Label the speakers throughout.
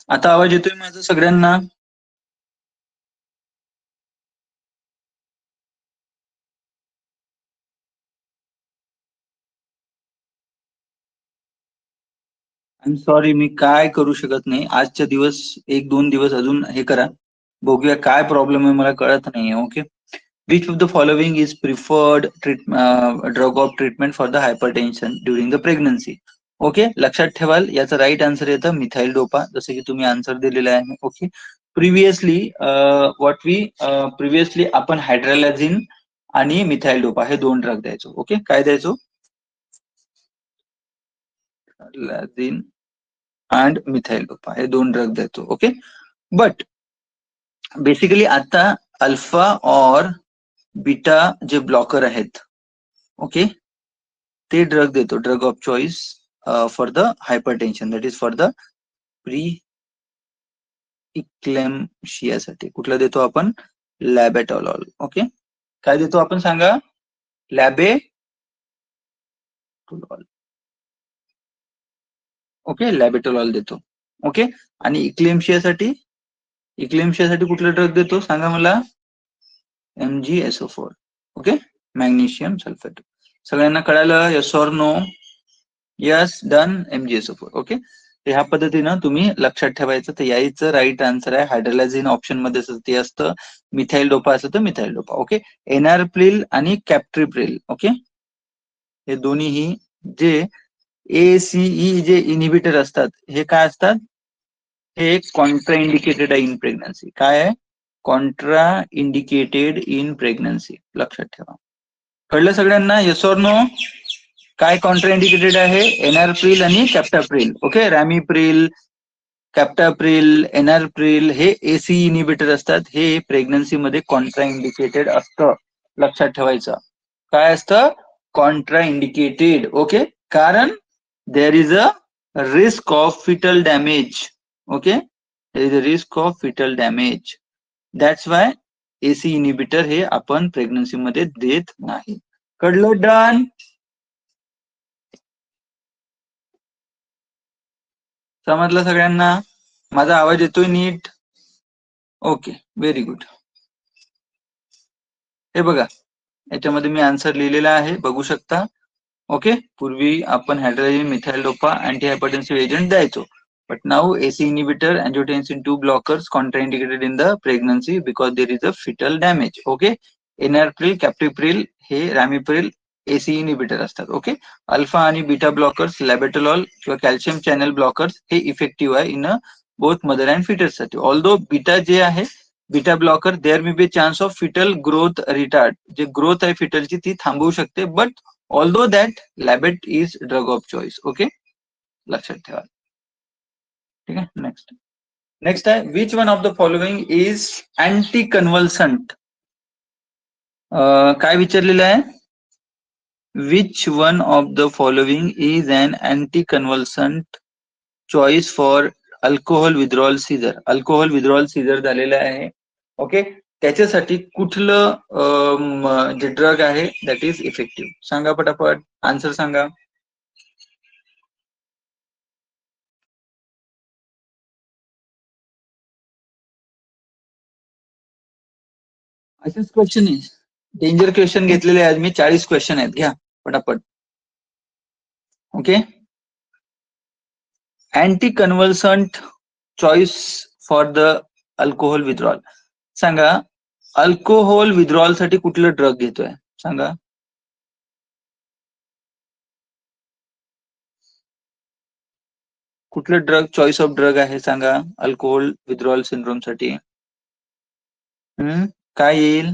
Speaker 1: आता आवाज येतोय माझा सगळ्यांना? आय एम सॉरी, मी काय करू शकत नाही. आजच्या दिवस एक दोन दिवस अजून हे करा, बघूया काय प्रॉब्लेम आहे, मला कळत नाहीये. Okay, which of the following is preferred drug of treatment for the hypertension during the pregnancy? Okay, लक्षात ठेवाल याचं राईट आन्सर येतं मिथाइल डोपा, जसं की तुम्ही आन्सर दिलेला आहे. ओके, प्रिव्हियसली प्रिव्हियसली आपण हायड्रॅलाझिन आणि मिथाइल डोपा हे दोन ड्रग द्यायचो. ओके, काय द्यायचो? लाझिन अँड मिथाइल डोपा हे दोन ड्रग देतो. ओके, बट बेसिकली आता अल्फा और बीटा जे ब्लॉकर आहेत, ओके, ते ड्रग देतो, drug of choice for the hypertension, that is for the pre इक्लेम्शियासाठी. कुठला देतो आपण? लॅबेटॉलॉल. ओके, काय देतो आपण सांगा? लॅबेटॉलॉल. ओके, लॅबेटॉलॉल देतो. ओके, आणि इक्लेम्शियासाठी कुठला ड्रग देतो सांगा मला? MgSO4. Okay, magnesium sulphate. सगळ्यांना कळालं? Yes or no? Yes, done. MgSO4. Okay, ह्या पद्धतीनं तुम्ही लक्षात ठेवायचं. तर यायचं राईट आन्सर आहे हायड्रलाझिन ऑप्शन मध्ये ते असतं, मिथाइल डोपा असतं तर मिथाइल डोपा. ओके, एनारप्रिल आणि कॅप्ट्रिप्रिल, ओके, हे दोन्हीही जे ACE जे इनिबिटर असतात, हे काय असतात? हे कॉन्ट्रा इंडिकेटेड आहे इन प्रेग्नन्सी. काय आहे? Contraindicated in pregnancy. लक्षात ठेवा. कळलं सगळ्यांना? Yes or no? काय कॉन्ट्रा इंडिकेटेड आहे? एनारप्रिल आणि कॅप्टाप्रिल. ओके, रॅमिप्रिल, कॅप्टाप्रिल, एनारप्रिल हे AC इनिबिटर असतात. हे प्रेग्नन्सी मध्ये कॉन्ट्रा इंडिकेटेड असतं. लक्षात ठेवायचं. काय असतं? Contra indicated. ओके, कारण there is a risk of fetal damage. Okay, there is a risk of fetal damage. That's why AC inhibitor हे आपण प्रेग्नन्सी मध्ये देत नाही. कळलं? डन. समजलं सगळ्यांना? माझा आवाज येतोय नीट? Okay, very good. हे बघा, याच्यामध्ये मी आन्सर लिहिलेला आहे, बघू शकता. ओके, पूर्वी आपण hydrogen methyl dopa anti hypertensive agent द्यायचो, but now AC inhibitor angiotensin 2 blockers contraindicated in the pregnancy because there is a fetal damage. Okay, enalapril, captopril हे रॅमिप्रिल AC इनिबिटर असतात. ओके, अल्फा आणि beta blockers, labetalol किंवा calcium channel blockers हे effective आहे in both mother and fetus साठी. Although beta जे आहे, beta blocker, there may be chance of fetal growth retard, जे ग्रोथ आहे फिटलची ती थांबवू शकते, but although that labetalol is drug of choice. Okay, लक्षात ठेवा. ठीक आहे, नेक्स्ट आहे, which one of the following is anti convulsant? काय विचारलेलं आहे? Which one of the following is an anti convulsant choice for alcohol withdrawal seizure? Alcohol withdrawal seizure झालेलं आहे. ओके, त्याच्यासाठी कुठलं जे ड्रग आहे दॅट इज इफेक्टिव्ह? सांगा पटापट, आन्सर सांगा. असेच क्वेश्चन आहे, डेंजर क्वेश्चन घेतलेले आहेत मी, 40 क्वेश्चन आहेत, घ्या पटापट. Okay, anti convulsant choice for the alcohol withdrawal. सांगा, अल्कोहोल विथड्रॉल साठी कुठलं ड्रग घेतोय सांगा? कुठलं ड्रग चॉईस ऑफ ड्रग आहे सांगा अल्कोहोल विथड्रॉल सिंड्रोम साठी? काय येईल?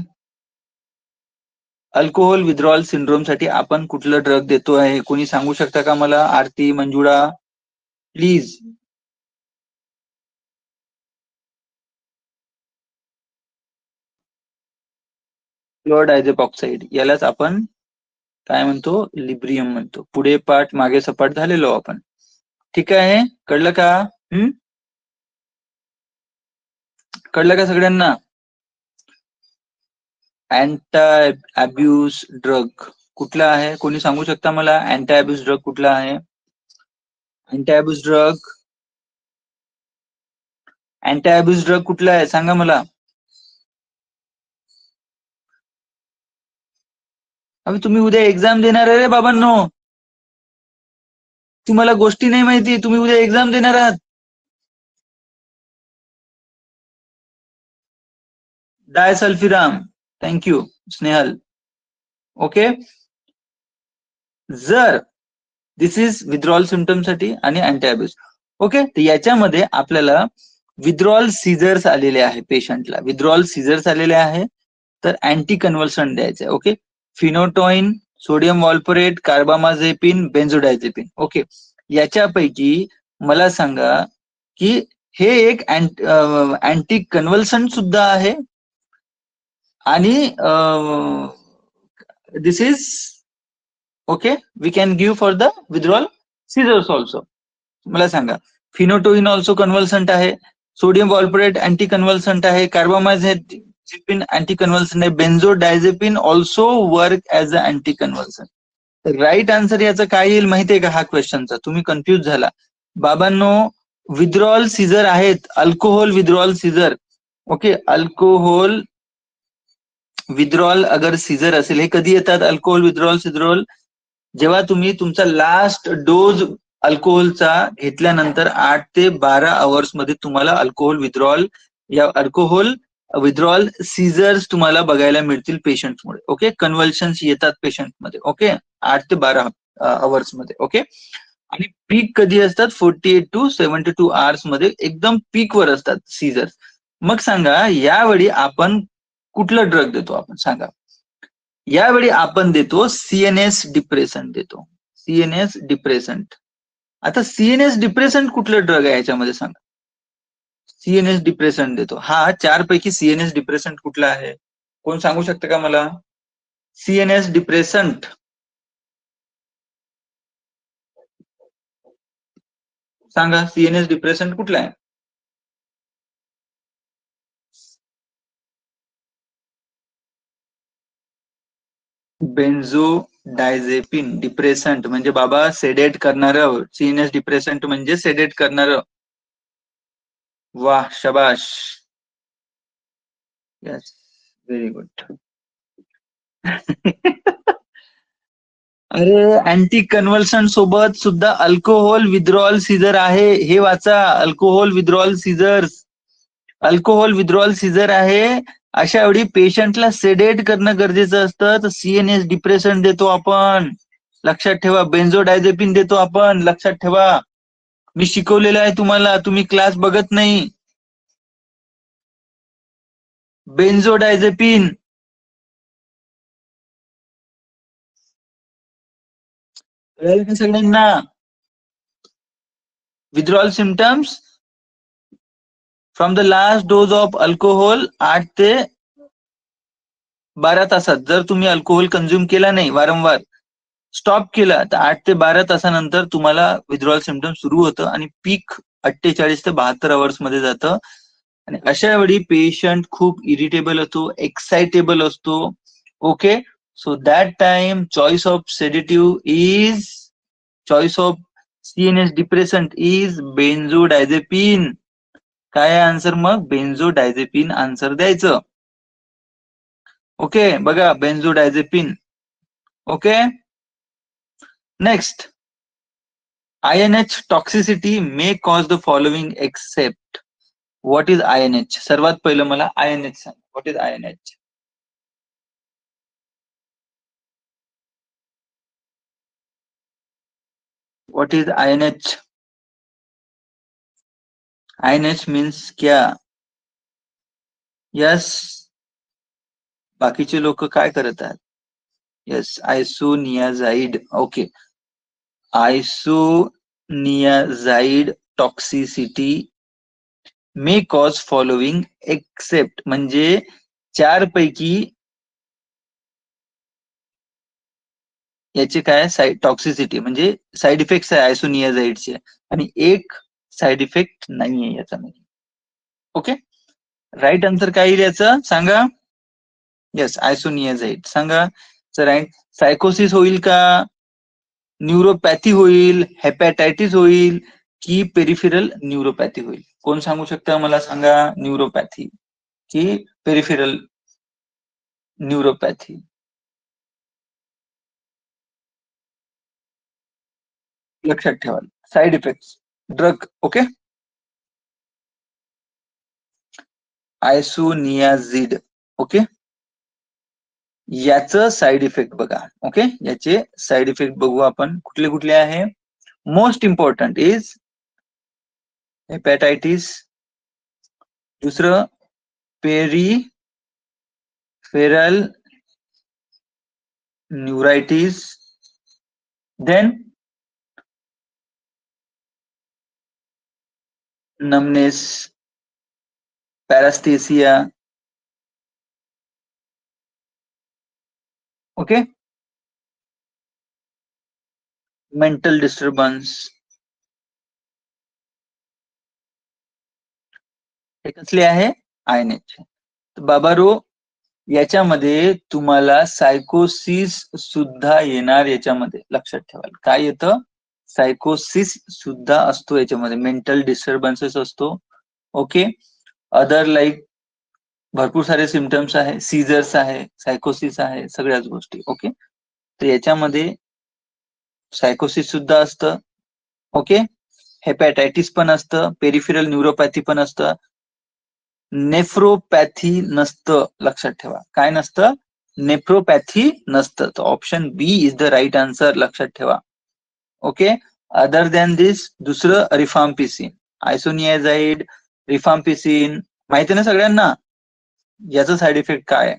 Speaker 1: अल्कोहोल विथड्रॉल सिंड्रोम साठी आपण कुठलं ड्रग देतो आहे? कोणी सांगू शकता का मला? आरती, मंजुळा, प्लीज. क्लोरडायझेपॉक्साइड, यालाच आपण काय म्हणतो? लिब्रियम म्हणतो. पुढे पाठ मागे सपाट झालेलो आपण. ठीक आहे, कळलं का? कळलं का सगळ्यांना? अँटी अब्यूज ड्रग कुठला आहे? कोणी सांगू शकता मला? अँटी अब्यूज ड्रग कुठला आहे? अँटीअब्यूज ड्रग कुठला आहे सांगा मला. अबे तुम्ही उद्या एक्झाम देणार आहे रे बाबांनो. तुम्हाला गोष्टी नाही माहिती, तुम्ही उद्या एक्झाम देणार आहात. डायसल्फिराम. थँक्यू स्नेहल. ओके. जर दिस इज विथड्रॉल सिम्पटम साठी आणि अँटीअब्यूज. ओके. तर याच्यामध्ये आपल्याला विथड्रॉल सीझर्स आलेले आहे पेशंटला. विथड्रॉल सीझर्स आलेले आहे तर अँटी कन्व्हल्सन द्यायचं. Okay. Phenytoin, sodium valproate, carbamazepine, benzodiazepine. Okay. याच्यापैकी मला सांगा की हे एक अँटी कन्व्हल्सन सुद्धा आहे आणि this is okay we can give for the withdrawal seizures also. मला सांगा फिनोटोइन ऑल्सो कन्व्हल्संट आहे, सोडियम वॉल्परेट अँटी कन्व्हल्संट आहे, कार्बामाझेपिन अँटी कन्व्हल्संट आहे, benzodiazepine also work as a anti convulsant. Right answer याचा काय येईल माहितीये का? हा क्वेश्चनचा तुम्ही कन्फ्युज झाला बाबांनो. विथड्रॉल सीझर आहेत, alcohol withdrawal seizure. Okay. Alcohol withdrawal अगर सीझर असेल, हे कधी येतात अल्कोहोल विथड्रॉल सीझर? जेव्हा तुम्ही तुमचा लास्ट डोज अल्कोहोलचा घेतल्यानंतर 8 ते 12 आवर्स मध्ये तुम्हाला अल्कोहोल विथड्रॉल सीझर्स तुम्हाला बघायला मिळतील पेशंटमुळे. ओके. कन्व्हल्शन्स येतात पेशंटमध्ये. ओके. 8 ते 12 आवर्स मध्ये. ओके. आणि पीक कधी असतात? 48 टू 72 आवर्स मध्ये एकदम पीक वर असतात सीझर्स. मग सांगा यावेळी आपण कुठलं ड्रग देतो? आपण सांगा. यावेळी आपण देतो सीएनएस डिप्रेसंट देतो. CNS depressant. आता सीएनएस डिप्रेसंट कुठलं ड्रग आहे याच्यामध्ये सांगा. सीएनएस डिप्रेसंट देतो. हा 4 पैकी सीएनएस डिप्रेसंट कुठला आहे? कोण सांगू शकतं का मला? सीएनएस डिप्रेसंट सांगा. सीएनएस डिप्रेसंट कुठला आहे? बेन्झोडायझेपिन. डिप्रेसंट म्हणजे बाबा सेडेट करणारं. सीएनएस डिप्रेसंट म्हणजे सेडेट करणारं. वाह शबाश. Yes very good. अरे अँटी कन्व्हल्सन सोबत सुद्धा अल्कोहोल विथड्रॉल सीझर आहे. हे वाचा. Alcohol withdrawal seizures. Alcohol withdrawal seizure आहे. अशा वेळी पेशंटला सेडेट करणं गरजेचं असतं, तर सीएनएस डिप्रेसंट देतो आपण. लक्षात ठेवा. बेन्झोडायझेपिन देतो आपण. लक्षात ठेवा. मी शिकवलेलं आहे तुम्हाला, तुम्ही क्लास बघत नाही. बेन्झोडायझेपिन. कळलं का सगळ्यांना? Withdrawal symptoms from the last dose of alcohol 8 ते 12 तासात. जर तुम्ही अल्कोहोल कंझ्युम केला नाही, वारंवार स्टॉप केला, तर 8 ते 12 तासानंतर तुम्हाला विथड्रॉल सिम्पटम सुरू होतं आणि पीक 48 ते 72 आवर्स मध्ये जातं. आणि अशा वेळी पेशंट खूप इरिटेबल असतो, एक्साइटेबल असतो. Okay. So that time choice of CNS depressant is benzodiazepine. काय आन्सर मग? बेन्झोडायझेपिन आन्सर द्यायचं. ओके. बघा benzodiazepine. Okay. Next. INH toxicity may cause the following except. What is INH? सर्वात पहिलं मला INH सांग. What is INH? What is INH? INH means क्या? Yes. बाकीचे लोक काय करत आहेत? Yes. Isoniazid. Okay. Isoniazid toxicity may cause following except म्हणजे 4 पैकी याचे काय टॉक्सिसिटी म्हणजे साईड इफेक्ट आहे आयसोनियाझाइडचे, आणि एक साईड इफेक्ट नाहीये याच्यामध्ये. ओके. राईट आन्सर काय येईल याचं सांगा. येस आयसोनियाझाइड सांगा. राईट. सायकोसिस होईल का? न्यूरोपॅथी होईल, हेपॅटायटिस होईल की पेरिफेरल न्यूरोपॅथी होईल? कोण सांगू शकता मला? सांगा, न्यूरोपॅथी की पेरिफेरल न्यूरोपॅथी? लक्षात ठेवा, side effects drug. Okay, isoniazid. Okay, याचं साइड इफेक्ट बघा. ओके, याचे साइड इफेक्ट बघू आपण कुठले कुठले आहे. मोस्ट इम्पॉर्टंट इज हेपॅटायटिस, दुसरं peripheral neuritis, then numbness, paresthesia. Okay, mental disturbance. हे कसले आहे? आयएनएच. बाबारो, याच्यामध्ये तुम्हाला सायकोसिस सुद्धा येणार. याच्यामध्ये लक्षात ठेवाल काय येतं? सायकोसिस सुद्धा असतो याच्यामध्ये, मेंटल डिस्टर्बन्सेस असतो. ओके, अदर लाईक भरपूर सारे सिम्पटम्स आहे, सीझर्स आहे, सायकोसिस आहे, सगळ्याच गोष्टी. ओके, तर याच्यामध्ये सायकोसिस सुद्धा असतं. ओके, हेपॅटायटिस पण असतं, पेरिफेरल न्यूरोपॅथी पण असतं, नेफ्रोपॅथी नसतं. लक्षात ठेवा, काय नसतं? नेफ्रोपॅथी नसतं. तर option B is the right answer. लक्षात ठेवा. ओके, अदर दॅन दिस दुसरं रिफाम्पिसिन, आयसोनियाझाइड, रिफाम्पिसिन माहिती ना सगळ्यांना? याचं साइड इफेक्ट काय आहे?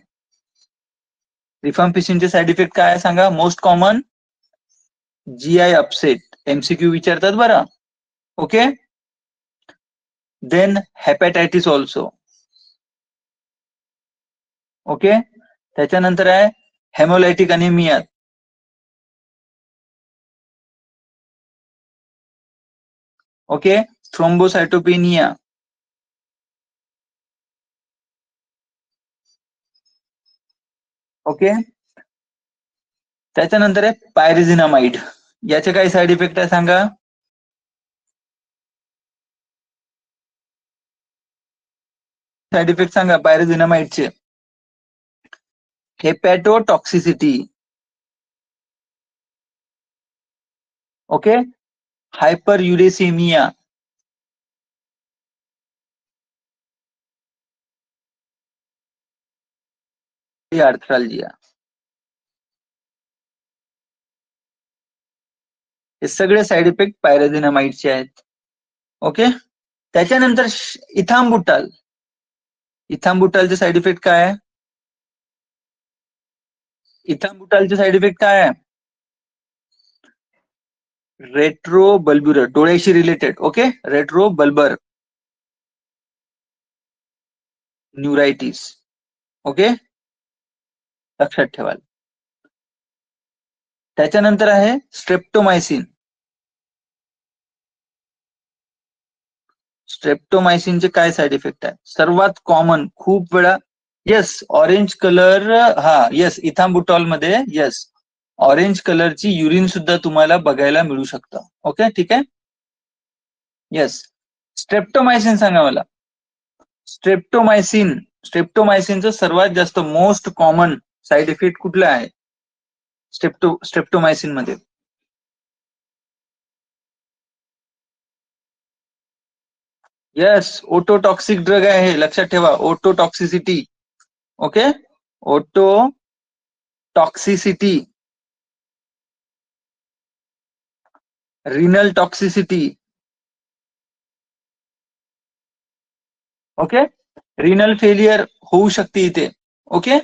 Speaker 1: रिफाम्पिसिनचे साइड इफेक्ट काय आहे सांगा? Most common GI upset, MCQ विचारतात बरं. Okay, then hepatitis also. Okay, त्याच्यानंतर आहे haemolytic anaemia. Okay, thrombocytopenia. Okay, त्याच्यानंतर आहे पायरिझिनामाइड. याचे काही साइड इफेक्ट आहे सांगा? साइड इफेक्ट सांगा पायरिझिनामाइडचे. Hepatotoxicity. Okay, hyper uricemia. Arthralgia. हे सगळे साइड इफेक्ट पायरिझिनामाइडचे आहेत. ओके, त्याच्यानंतर इथाम्बुटाल. इथाम्बुटालचे साइड इफेक्ट काय आहे? इथाम्बुटालचे साइड इफेक्ट काय आहे? रेट्रोबल्ब्युलर, डोळ्याशी related. Okay, retrobulbar neuritis. Okay, लक्षात ठेवाल. त्याच्यानंतर आहे स्ट्रेप्टोमायसिन. स्ट्रेप्टोमायसिनचे काय साइड इफेक्ट आहे? सर्वात कॉमन, खूप वेळा. Yes, orange colour. हा, येस, इथाम्बुटॉल मध्ये येस, ऑरेंज कलरची युरिन सुद्धा तुम्हाला बघायला मिळू शकतं. ओके, ठीक आहे. येस, स्ट्रेप्टोमायसिन सांगा मला. स्ट्रेप्टोमायसिनचं सर्वात जास्त मोस्ट कॉमन साइड इफेक्ट कुठला आहे स्ट्रेप्टोमायसिन मध्ये? येस, ओटोटॉक्सिक ड्रग आहे. लक्षात ठेवा, ototoxicity. Okay, ototoxicity, renal toxicity. Okay, renal failure होऊ शकते इथे. ओके,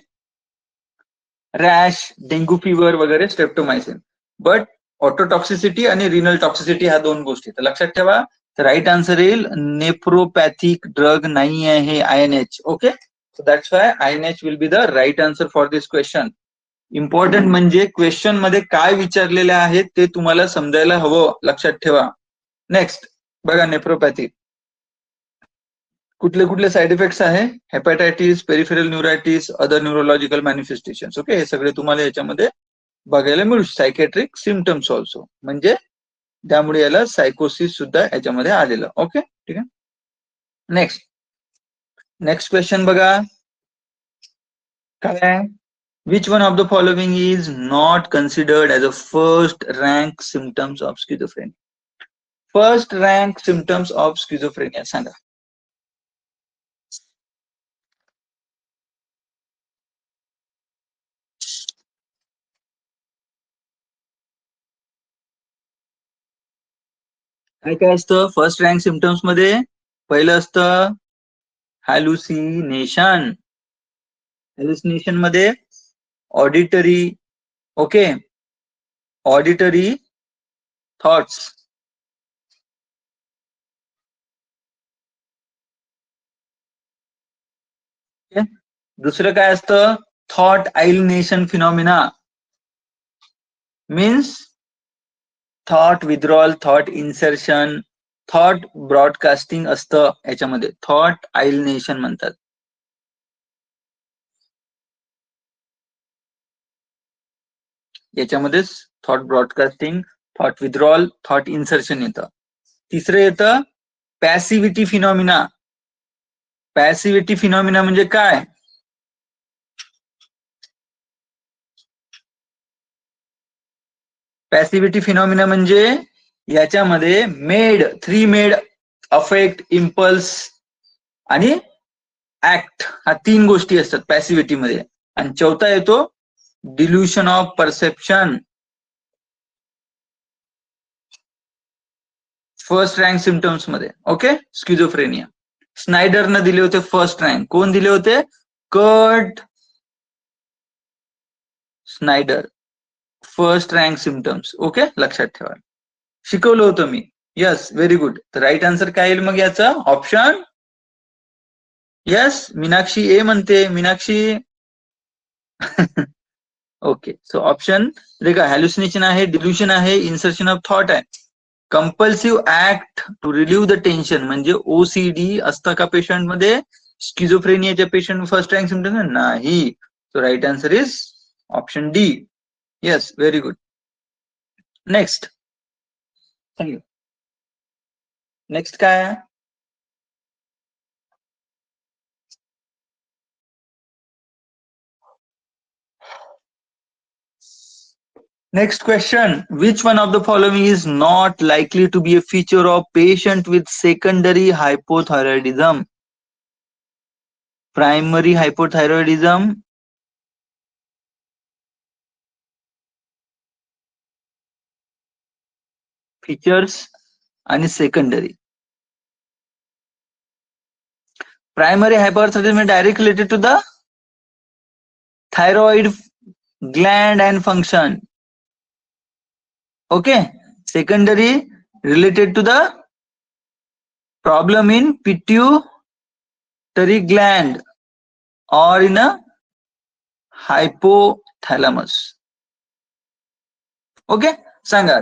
Speaker 1: रॅश, डेंग्यू फीवर वगैरे स्ट्रेप्टोमायसिन. बट ऑटोटॉक्सिसिटी आणि रिनल टॉक्सिसिटी ह्या दोन गोष्टी तर लक्षात ठेवा. राईट आन्सर येईल नेफ्रोपॅथिक ड्रग नाही आहे INH. Okay, so that's why INH will be the right answer for this question. Important म्हणजे क्वेश्चन मध्ये काय विचारलेले आहेत ते तुम्हाला समजायला हवं. लक्षात ठेवा. नेक्स्ट बघा, नेफ्रोपॅथी कुठले कुठले साइड इफेक्ट्स आहे? Hepatitis, peripheral neuritis, other neurological manifestation. Okay, हे सगळे तुम्हाला याच्यामध्ये बघायला मिळू, सायकॅट्रिक सिम्पटम्स ऑल्सो, म्हणजे त्यामुळे याला सायकोसिस सुद्धा याच्यामध्ये आलेलं. ओके, ठीक आहे. नेक्स्ट क्वेश्चन बघा काय, which one of the following is not considered as a first rank symptoms of schizophrenia? First rank symptoms of schizophrenia सांगा. काय काय असतं फर्स्ट रँक सिम्पटम्स मध्ये? पहिलं असतं हॅल्युसिनेशन. हॅल्युसिनेशन मध्ये ऑडिटरी, ओके, ऑडिटरी थॉट्स. दुसरं काय असतं? Thought alienation phenomena, means thought withdrawal, thought insertion, thought broadcasting असतं याच्यामध्ये, थॉट आयलिनेशन म्हणतात. याच्यामध्येच thought broadcasting, thought withdrawal, thought insertion येतं. तिसरं येतं पॅसिव्हिटी फिनॉमिना. पॅसिव्हिटी फिनॉमिना म्हणजे काय? पॅसिव्हिटी फिनॉमिना म्हणजे याच्यामध्ये थ्री मेड अफेक्ट, इम्पल्स आणि ऍक्ट, हा 3 गोष्टी असतात पॅसिव्हिटी मध्ये. आणि चौथा येतो delusion of perception. First rank symptoms मध्ये. Okay, schizophrenia. स्नायडरनं दिले होते फर्स्ट रँक. कोण दिले होते? Kurt Schneider. First rank symptoms. Okay, लक्षात ठेवा, शिकवलं होतं मी. Yes, very good. तर राईट आन्सर काय येईल मग याचं? Option yes. मीनाक्षी ए म्हणते. मीनाक्षी ओके, सो ऑप्शन देखा, हॅल्युसिनेशन आहे, डिल्युशन आहे, इन्सर्शन ऑफ थॉट आहे. Compulsive act to relieve the tension म्हणजे ओसीडी असतं का पेशंट मध्ये? स्किझोफ्रेनियाच्या पेशंट फर्स्ट रँक सिम्पटम नाही. So right answer is option D. Yes, very good. Next, thank you. Next काय? Next question. Which one of the following is not likely to be a feature of patient with secondary hypothyroidism? Primary hypothyroidism, features आणि secondary. Primary hypothyroidism is directly related to the thyroid gland and function. Okay. Secondary related to the problem in pituitary gland or in a hypothalamus. Okay, सांगा.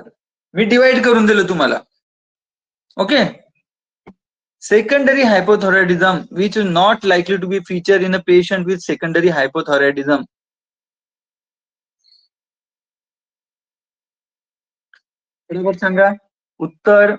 Speaker 1: मी divide करून दिलं तुम्हाला. Okay, secondary hypothyroidism which is not likely to be featured in a patient with secondary hypothyroidism. बरोबर सांगा उत्तर.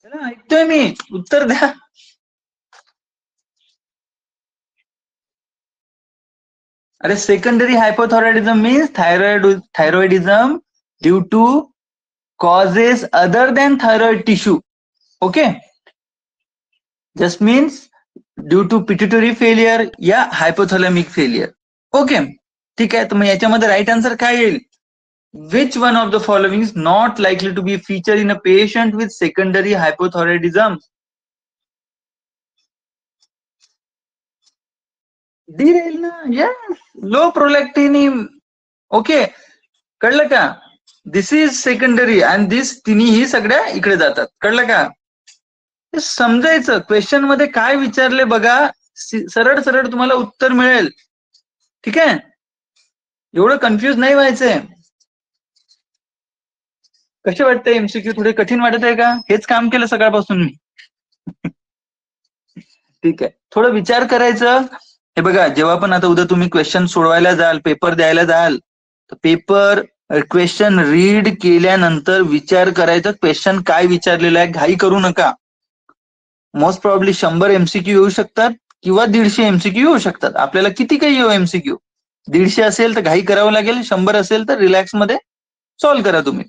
Speaker 1: चला, ऐकतोय मी, उत्तर द्या. अरे, secondary hypothyroidism means thyroidism due to causes other than thyroid tissue. Okay, just means due to pituitary failure या hypothalamic failure. Okay, ठीक आहे. तर मग याच्यामध्ये राईट आन्सर काय येईल? Which one of the following is not likely to be featured in a patient with secondary hypothyroidism? D राहील ना. Yes, low prolactin. ओके, कळलं का? दिस इज सेकंडरी अँड दिस तिन्ही सगळ्या इकडे जातात. कळलं का? हे समजायचं. क्वेश्चन मध्ये काय विचारले बघा, सरळ सरळ तुम्हाला उत्तर मिळेल. ठीक आहे, एवढं कन्फ्युज नाही व्हायचंय. कसे वाटतंय एमसीक्यू? थोडे कठीण वाटत आहे का? हेच काम केलं सकाळपासून मी. ठीक आहे, थोडं विचार करायचं. हे बघा, जेव्हा पण आता उद्या तुम्ही क्वेश्चन सोडवायला जाल, पेपर द्यायला जाल, तर पेपर क्वेश्चन रीड केल्यानंतर विचार करायचा क्वेश्चन काय विचारलेलं आहे. घाई करू नका. मोस्ट प्रॉब्ली 100 एमसीक्यू येऊ शकतात किंवा 150 एमसीक्यू येऊ शकतात. आपल्याला किती काही येऊ एमसीक्यू. 150 असेल तर घाई करावं लागेल, 100 असेल तर रिलॅक्स मध्ये सॉल्व्ह करा तुम्ही.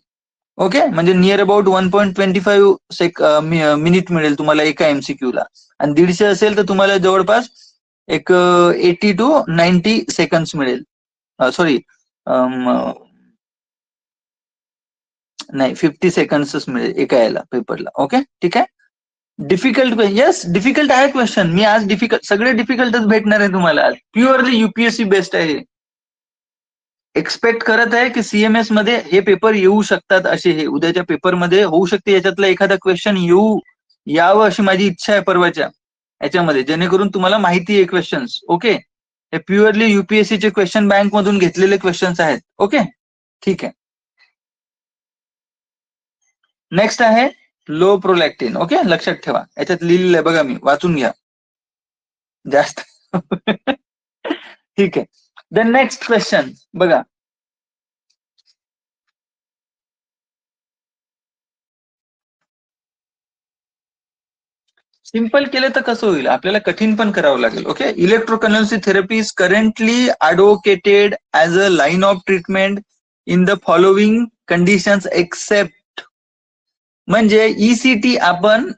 Speaker 1: ओके, म्हणजे नियर अबाउट 1.25 मिनिट मिळेल तुम्हाला एका एमसीक्यू ला. आणि 150 असेल तर तुम्हाला जवळपास एक 80 to 90 सेकंड्स मिळेल. सॉरी, नाही, 50 सेकंड्सच मिळेल एका याला पेपरला. ओके, ठीक आहे. डिफिकल्ट, येस डिफिकल्ट आहे क्वेश्चन. मी आज डिफिकल्ट, सगळे डिफिकल्टच भेटणार आहे तुम्हाला आज. प्युअरली युपीएससी बेस्ट आहे. एक्सपेक्ट करत आहे की सीएमएस मध्ये हे पेपर येऊ शकतात असे. हे उद्याच्या पेपरमध्ये होऊ शकते, याच्यातला एखादा क्वेश्चन यावं अशी माझी इच्छा आहे परवाच्या याच्यामध्ये, जेणेकरून तुम्हाला माहिती आहे क्वेश्चन्स. ओके, हे प्युअरली युपीएससीचे क्वेश्चन बँक मधून घेतलेले क्वेश्चन्स आहेत. ओके, ठीक आहे. नेक्स्ट आहे लो प्रोलॅक्टिन. ओके, लक्षात ठेवा, याच्यात लिहिलेलं आहे बघा, मी वाचून घ्या जास्त. ठीक आहे. द नेक्स्ट क्वेश्चन बघा. सिंपल केलं तर कसं होईल, आपल्याला कठीण पण करावं लागेल. Okay, electroconvulsive therapy is currently advocated as a line of treatment in the following conditions except. म्हणजे ईसीटी आपण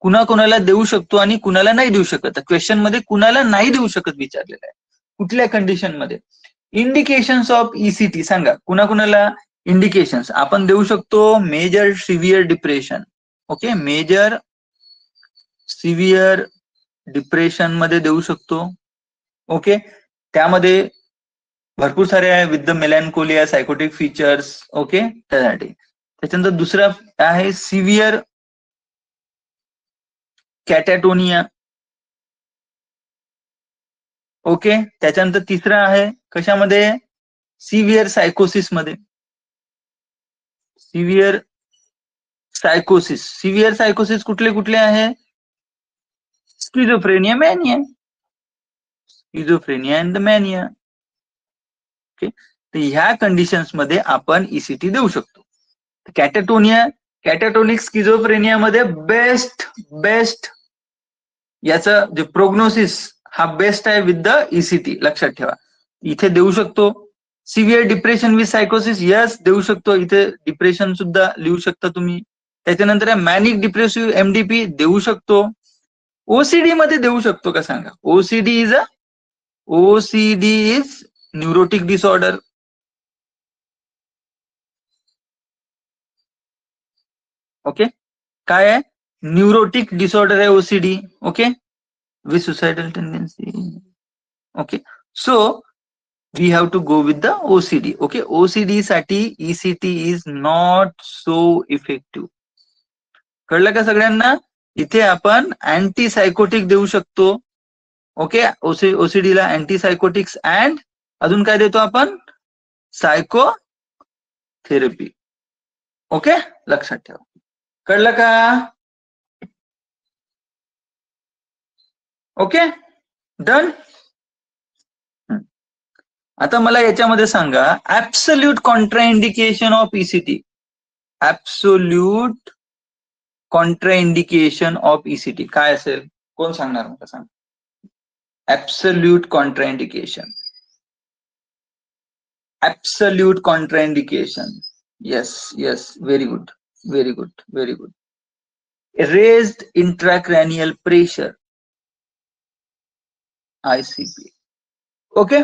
Speaker 1: कुणाला देऊ शकतो आणि कुणाला नाही देऊ शकत. क्वेश्चन मध्ये कुणाला नाही देऊ शकत विचारलेलं आहे, कुठल्या कंडिशन मध्ये. इंडिकेशन्स ऑफ ईसीटी सांगा, कुणाला इंडिकेशन्स आपण देऊ शकतो. Major severe depression. Okay, major severe depression मध्ये देऊ शकतो. ओके, त्यामध्ये भरपूर सारे आहे, with the melancholia, psychotic features. Okay, त्यासाठी. त्याच्यानंतर दुसरा आहे सिव्हिअर कॅटॅटोनिया. ओके, त्याच्यानंतर तिसरा आहे कशामध्ये, सिव्हिअर सायकोसिस मध्ये. सिव्हिअर सायकोसिस, सिव्हिअर सायकोसिस कुठले कुठले आहे, schizophrenia, mania. Schizophrenia and the mania. Okay, तर ह्या कंडिशन्स मध्ये आपण ईसीटी देऊ शकतो. कॅटॅटोनिया, कॅटॅटोनिक स्किझोफ्रेनिया मध्ये बेस्ट याचं जे प्रोग्नोसिस हा बेस्ट आहे विथ द ईसीटी. लक्षात ठेवा, इथे देऊ शकतो. सिव्हिअर डिप्रेशन विथ सायकोसिस, यस देऊ शकतो. इथे डिप्रेशन सुद्धा लिहू शकता तुम्ही. त्याच्यानंतर मॅनिक डिप्रेसिव्ह एमडीपी देऊ शकतो. ओसीडी मध्ये देऊ शकतो का सांगा. OCD is neurotic disorder. Okay, काय आहे, न्यूरोटिक डिसऑर्डर आहे OCD. Okay, with suicidal tendency. Okay, so we have to go with the OCD. Okay, OCD साठी ECT is not so effective. कळलं का सगळ्यांना? इथे आपण अँटी सायकोटिक देऊ शकतो. ओके, ओसीडीला अँटी सायकोटिक्स अँड अजून काय देतो आपण, सायको थेरपी. ओके, लक्षात ठेवा. कळलं का? Okay, done. आता मला याच्यामध्ये सांगा, absolute contraindication of ECT. Absolute contraindication of ECT काय असेल, कोण सांगणार मला सांग. Absolute contraindication, absolute contraindication. Yes, very good, very good, very good. Raised intracranial pressure, ICP. Okay,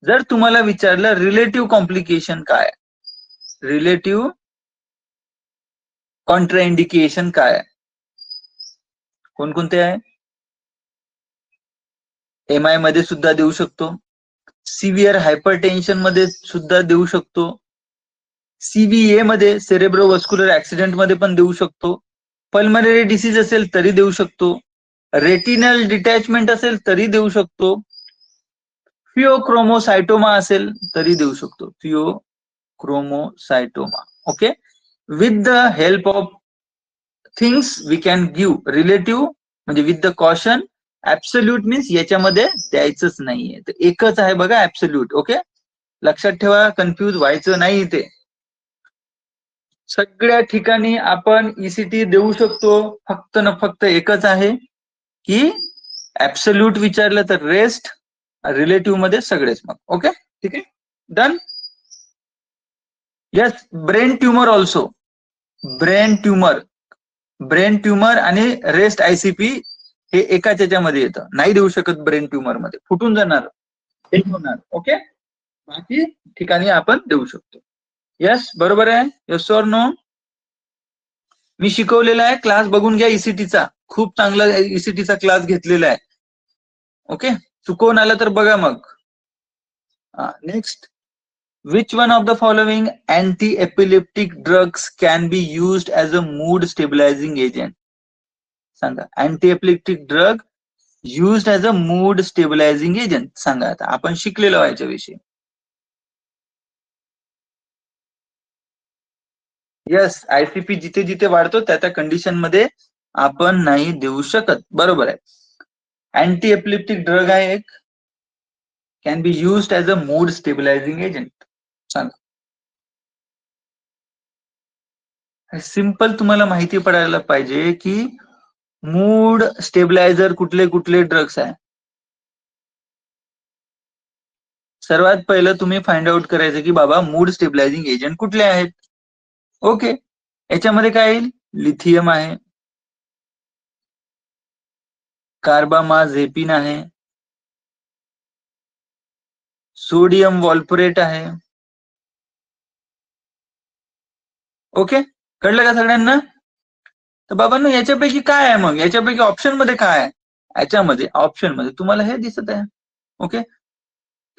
Speaker 1: जर तुम्हाला विचारलं रिलेटिव्ह कॉम्प्लिकेशन काय, रिलेटिव्ह कॉन्ट्राइंडिकेशन काय, कोणकोणते आहे? MI मध्ये सुद्धा देऊ शकतो, सिव्हिअर हायपरटेन्शन मध्ये सुद्धा देऊ शकतो, CVA मध्ये सेरेब्रोव्हास्क्युलर ऍक्सिडेंट मध्ये पण देऊ शकतो, पल्मनरी डिसीज असेल तरी देऊ शकतो, रेटिनल डिटॅचमेंट असेल तरी देऊ शकतो, फिओक्रोमोसायटोमा असेल तरी देऊ शकतो, pheochromocytoma. Okay, with the help of things we can give relative म्हणजे with the caution. Absolute means याच्यामध्ये द्यायचंच नाहीये, तर एकच आहे बघा ऍब्सोल्यूट. ओके, लक्षात ठेवा, कन्फ्यूज व्हायचं नाही. इथे सगळ्या ठिकाणी आपण ECT देऊ शकतो, फक्त न फक्त एकच आहे की ऍब्सोल्यूट विचारलं तर रेस्ट, रिलेटिव्ह मध्ये सगळेच. मग ओके, ठीक आहे, done. Yes, brain tumour also, brain tumour आणि रेस्ट ICP हे एकाच याच्यामध्ये येतं, नाही देऊ शकत ब्रेन ट्युमर मध्ये, फुटून जाणार, एक होणार. ओके, बाकी ठिकाणी आपण देऊ शकतो. यस, बरोबर आहे. Yes or no? मी शिकवलेला आहे, क्लास बघून घ्या ECTचा, खूप चांगला ECTचा क्लास घेतलेला आहे. ओके, चुकवून आलं तर बघा मग. Next, which one of the following anti-epileptic drugs can be used as a mood stabilizing agent? सांगा, anti-epileptic drug used as a mood stabilizing agent. सांगा आता, आपण शिकलेलो आहे याच्याविषयी. यस, ICP जिथे जिथे वाढतो त्या त्या कंडिशन मध्ये आपण नाही देऊ शकत, बरोबर आहे. अँटी एपिलेप्टिक ड्रग आहे एक, can be used as a mood stabilising agent. सांगा. सिंपल तुम्हाला माहिती पडायला पाहिजे की मूड स्टेबिलायझर कुठले कुठले ड्रग्स आहे. सर्वात पहिलं तुम्ही फाइंड आउट करायचं की बाबा मूड स्टेबिलायझिंग एजंट कुठले आहेत. ओके, याच्यामध्ये काय येईल? लिथियम आहे, कार्बामाझेपिन आहे, सोडियम वॉल्परेट आहे. ओके, कळलं का सगळ्यांना? तर बाबांनो याच्यापैकी काय आहे मग, याच्यापैकी ऑप्शन मध्ये काय आहे? याच्यामध्ये ऑप्शन मध्ये तुम्हाला हे दिसत आहे. ओके,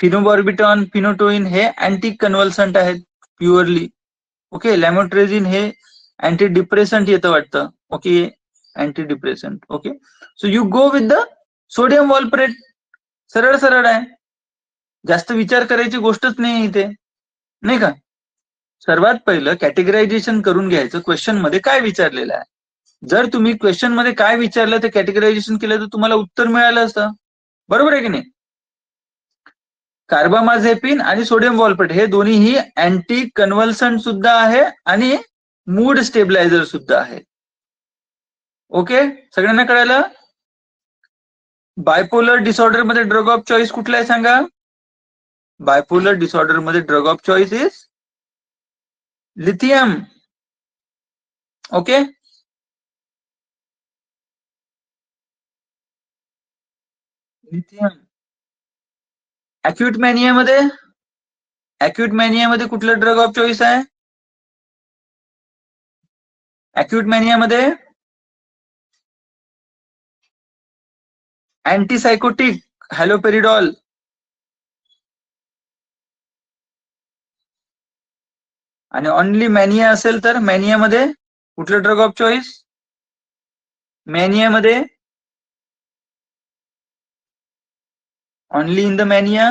Speaker 1: फिनोबॉर्बिटॉन, फिनोटोइन हे अँटी कन्व्हल्संट आहेत प्युअरली. ओके, लॅमोट्रेझिन हे अँटी डिप्रेसंट येतं वाटतं. Okay, anti depressant. Okay, so you go with the sodium valproate. सरळ सरळ आहे, जास्त विचार करायची गोष्टच नाही इथे, नाही का? सर्वात पहिलं कॅटेगरायझेशन करून घ्यायचं, क्वेश्चन मध्ये काय विचारलेलं आहे. जर तुम्ही क्वेश्चन मध्ये काय विचारलं ते कॅटेगरायझेशन केलं तर तुम्हाला उत्तर मिळालं असतं, बरोबर आहे की नाही? कार्बामाझेपिन आणि सोडियम वॉल्परेट हे दोन्हीही अँटी कन्व्हल्संट सुद्धा आहे आणि मूड स्टेबिलायझर सुद्धा आहे. ओके, सगळ्यांना कळालं? बायपोलर डिसऑर्डर मध्ये ड्रग ऑफ चॉईस कुठला आहे सांगा? बायपोलर डिसऑर्डर मध्ये drug of choice is lithium. Okay, lithium. Acute mania मध्ये कुठलं ड्रग ऑफ चॉईस आहे? अक्यूट मॅनिया मध्ये अँटीसायकोटिक हॅलोपेरिडॉल. आणि ऑनली मॅनिया असेल तर मॅनिया मध्ये कुठलं ड्रग ऑफ चॉईस? मॅनिया मध्ये only in the mania.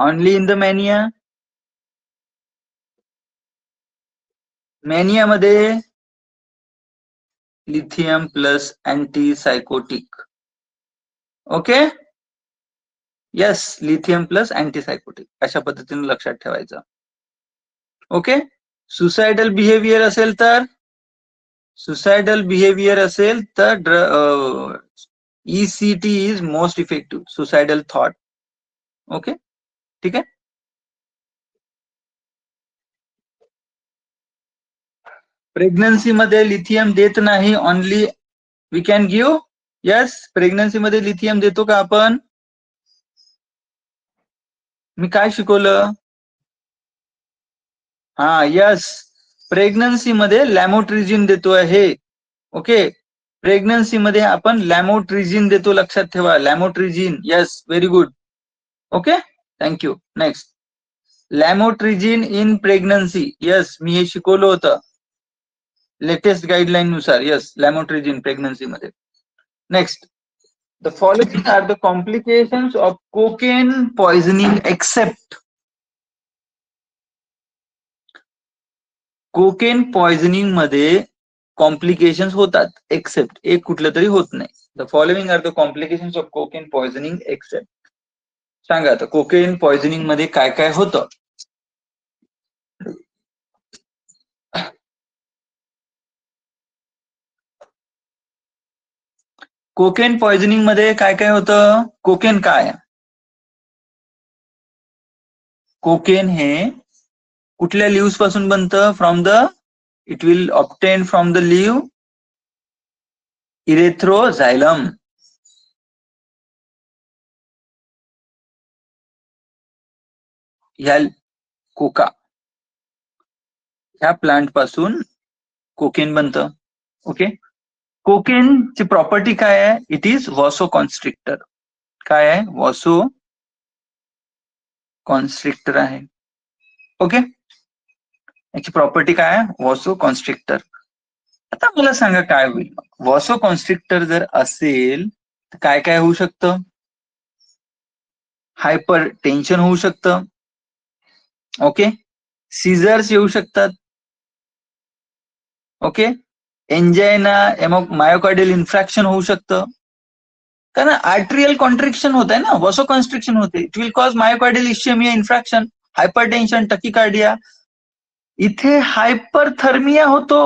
Speaker 1: Only in the mania. Mania मध्ये lithium plus antipsychotic. Okay, yes, lithium plus antipsychotic, अशा पद्धतीने लक्षात ठेवायचं. ओके, सुसाइडल बिहेवियर असेल तर ECT is most effective, suicidal thought. Okay, ठीक आहे. प्रेग्नन्सी मध्ये लिथियम देत नाही, only we can give. Yes, pregnancy मध्ये लिथियम देतो का आपण? मी काय शिकवलं? हा, यस, प्रेग्नन्सी मध्ये लॅमोट्रिजिन देतो आहे. ओके, प्रेग्नन्सी मध्ये आपण लॅमोट्रिजिन देतो, लक्षात ठेवा, lamotrigine. Yes, very good. Okay, thank you. Next, lamotrigine in pregnancy. Yes, मी हे शिकवलं होतं लेटेस्ट गाईडलाईन नुसार. यस, लॅमोट्रिजिन प्रेग्नन्सी मध्ये. Next, the following R the complications of cocaine poisoning except. Cocaine poisoning मध्ये कॉम्प्लिकेशन्स होतात, एक्सेप्ट एक कुठलं तरी होत नाही. द following R the complications of cocaine poisoning एक्सेप्ट. सांगा आता, कोकेन पॉइझनिंग मध्ये काय काय होतं? कोकेन पॉइझनिंग मध्ये काय काय होतं? कोकेन काय? कोकेन हे कुठल्या लिव्स पासून बनतं? From the, it will obtain from the leaf erythroxylum. ह्या कोका ह्या प्लांट पासून कोकेन बनतं. ओके, कोकेनची प्रॉपर्टी काय आहे? It is vaso constrictor. काय आहे? वॉसो कॉन्स्ट्रिक्टर आहे. ओके, याची प्रॉपर्टी काय आहे? Vaso constrictor. आता मला सांगा काय होईल? वॉसो कॉन्स्ट्रिक्टर जर असेल तर काय काय होऊ शकतं? हायपर टेन्शन होऊ शकतं. ओके, सीझर्स येऊ शकतात. ओके, एंजायना, मायोकार्डियल इन्फ्रॅक्शन होऊ शकतं. कारण आर्ट्रियल कॉन्ट्रिक्शन होत आहे ना, वॉसो कॉन्स्ट्रिक्शन होते. It will cause myocardial ischaemia, infarction, hypertension, tachycardia. इथे हायपरथर्मिया होतो,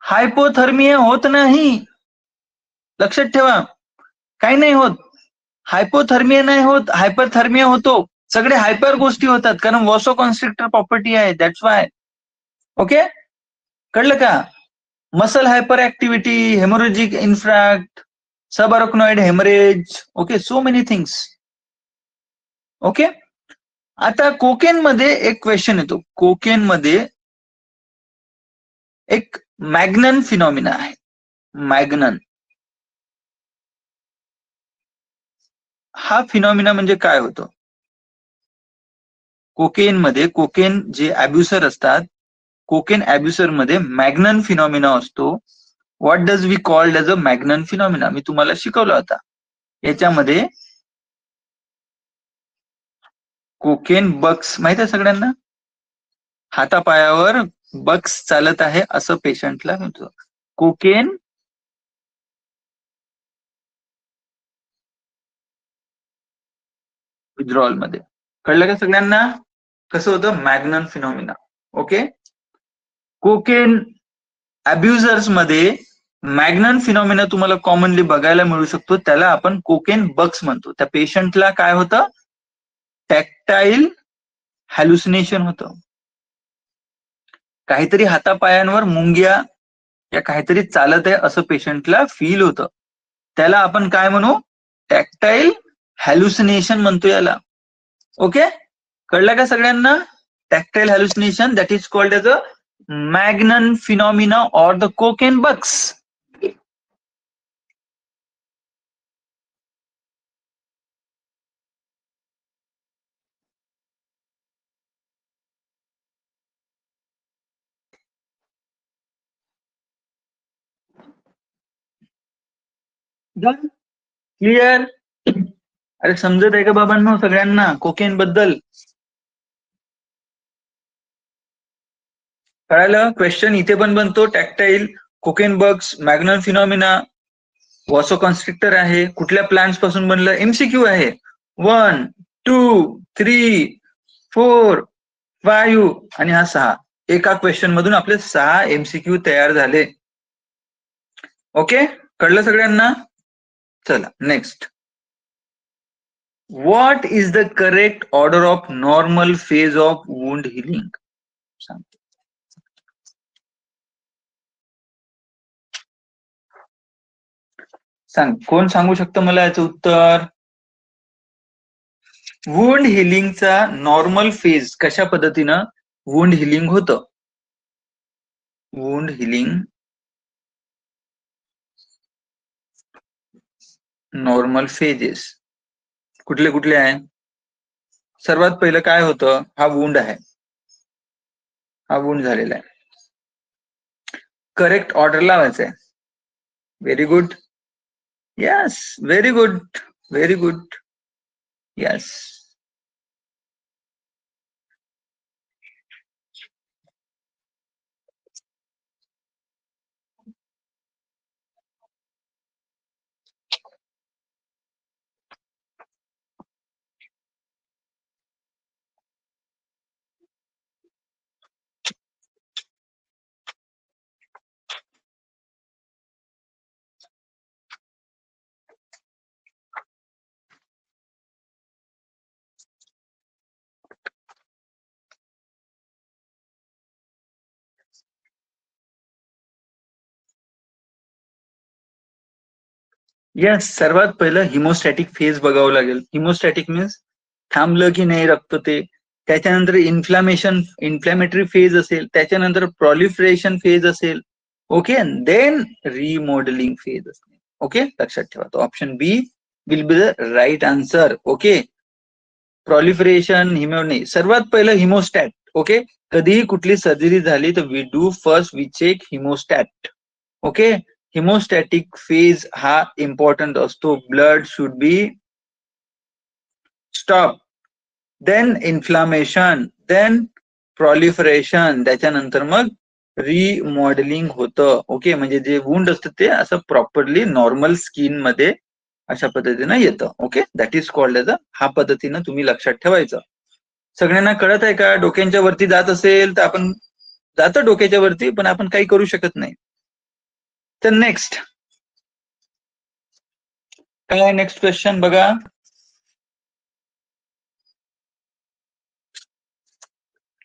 Speaker 1: हायपोथर्मिया होत नाही. लक्षात ठेवा, काही नाही होत. हायपोथर्मिया नाही होत, हायपरथर्मिया होतो. सगळे हायपर गोष्टी होतात कारण वॉसो कॉन्स्ट्रिक्टर प्रॉपर्टी आहे. That's why. ओके, कळलं का? Muscle hyper activity, haemorrhagic infarct, subarachnoid haemorrhage. Okay, so many things. Okay, आता कोकेन मध्ये एक क्वेश्चन येतो. कोकेन मध्ये एक मॅग्नन फिनॉमिना आहे. मॅग्नन हा फिनॉमिना म्हणजे काय होतं? कोकेन मध्ये, कोकेन जे अब्युसर असतात, कोकेन अब्युसर मध्ये मॅग्नन फिनॉमिना असतो. What does we called as a Magnan phenomena? मी तुम्हाला शिकवला होता. याच्यामध्ये कोकेन बक्स माहित आहे सगळ्यांना? हातापायावर बक्स चालत आहे असं पेशंटला म्हणतो. कोकेन विथड्रॉल मध्ये. कळलं का सगळ्यांना कसं होतं मॅग्नन फिनॉमिना? ओके, कोकेन अब्युजर्स मध्ये मॅग्नन फिनॉमिना तुम्हाला कॉमनली बघायला मिळू शकतो. त्याला आपण कोकेन बक्स म्हणतो. त्या पेशंटला काय होतं? टॅक्टाईल हॅल्युसिनेशन होतं. काहीतरी हातापायांवर मुंग्या या काहीतरी चालत आहे असं पेशंटला फील होतं. त्याला आपण काय म्हणू? टॅक्टाईल हॅल्युसिनेशन म्हणतो याला. ओके, कळलं का सगळ्यांना? Tactile hallucination, that is called as a Magnan phenomena or the cocaine bugs. Clear? अरे समजत आहे का बाबांनो सगळ्यांना कोकेन बद्दल? कळालं? क्वेश्चन इथे पण बनतो. टॅक्टाईल, कोकेन बक्स, मॅग्नन फिनॉमिना, वॉसो कॉन्स्ट्रिक्टर आहे, कुठल्या प्लांट्स पासून बनलं? एमसीक्यू आहे. 1, 2, 3, 4, 5 आणि हा 6. एका क्वेश्चन मधून आपले 6 एमसीक्यू तयार झाले. ओके, कळलं सगळ्यांना? चला next. What is the correct order of normal phase of wound healing? सांगतो. सांग, कोण सांगू शकतं मला याचं उत्तर? वुंड हिलिंगचा नॉर्मल फेज कशा पद्धतीनं वुंड हिलिंग होतं? वुंड हिलिंग नॉर्मल फेजेस कुठले कुठले आहे? सर्वात पहिलं काय होतं? हा वुंड आहे, हा वुंड झालेला आहे. करेक्ट ऑर्डर लावायचा आहे. Very good. Yes, very good, very good. Yes. Yes, सर्वात पहिलं हिमोस्टॅटिक फेज बघावं लागेल. हिमोस्टॅटिक मीन्स थांबलं की नाही रक्त ते. त्याच्यानंतर इन्फ्लॅमेटरी फेज असेल, त्याच्यानंतर प्रॉलिफरेशन फेज असेल. ओके, देन रिमॉडेलिंग फेज असेल. ओके, लक्षात ठेवा. तो option B will be the right answer. Okay, proliferation नाही, सर्वात पहिलं हिमोस्टॅट. ओके, कधीही कुठली सर्जरी झाली तर we do first we check haemostat. Okay, haemostatic phase हा इम्पॉर्टंट असतो. Blood should be stop, then inflammation, then proliferation, त्याच्यानंतर मग रिमॉडेलिंग होतं. ओके, म्हणजे जे वुंड असतं ते असं प्रॉपरली नॉर्मल स्किन मध्ये अशा पद्धतीनं येतं. Okay, that is called as हा पद्धतीनं तुम्ही लक्षात ठेवायचं. सगळ्यांना कळत आहे का? डोक्यांच्या वरती जात असेल तर आपण जातं डोक्याच्या वरती, पण आपण काही करू शकत नाही. तर नेक्स्ट काय आहे? नेक्स्ट क्वेश्चन बघा.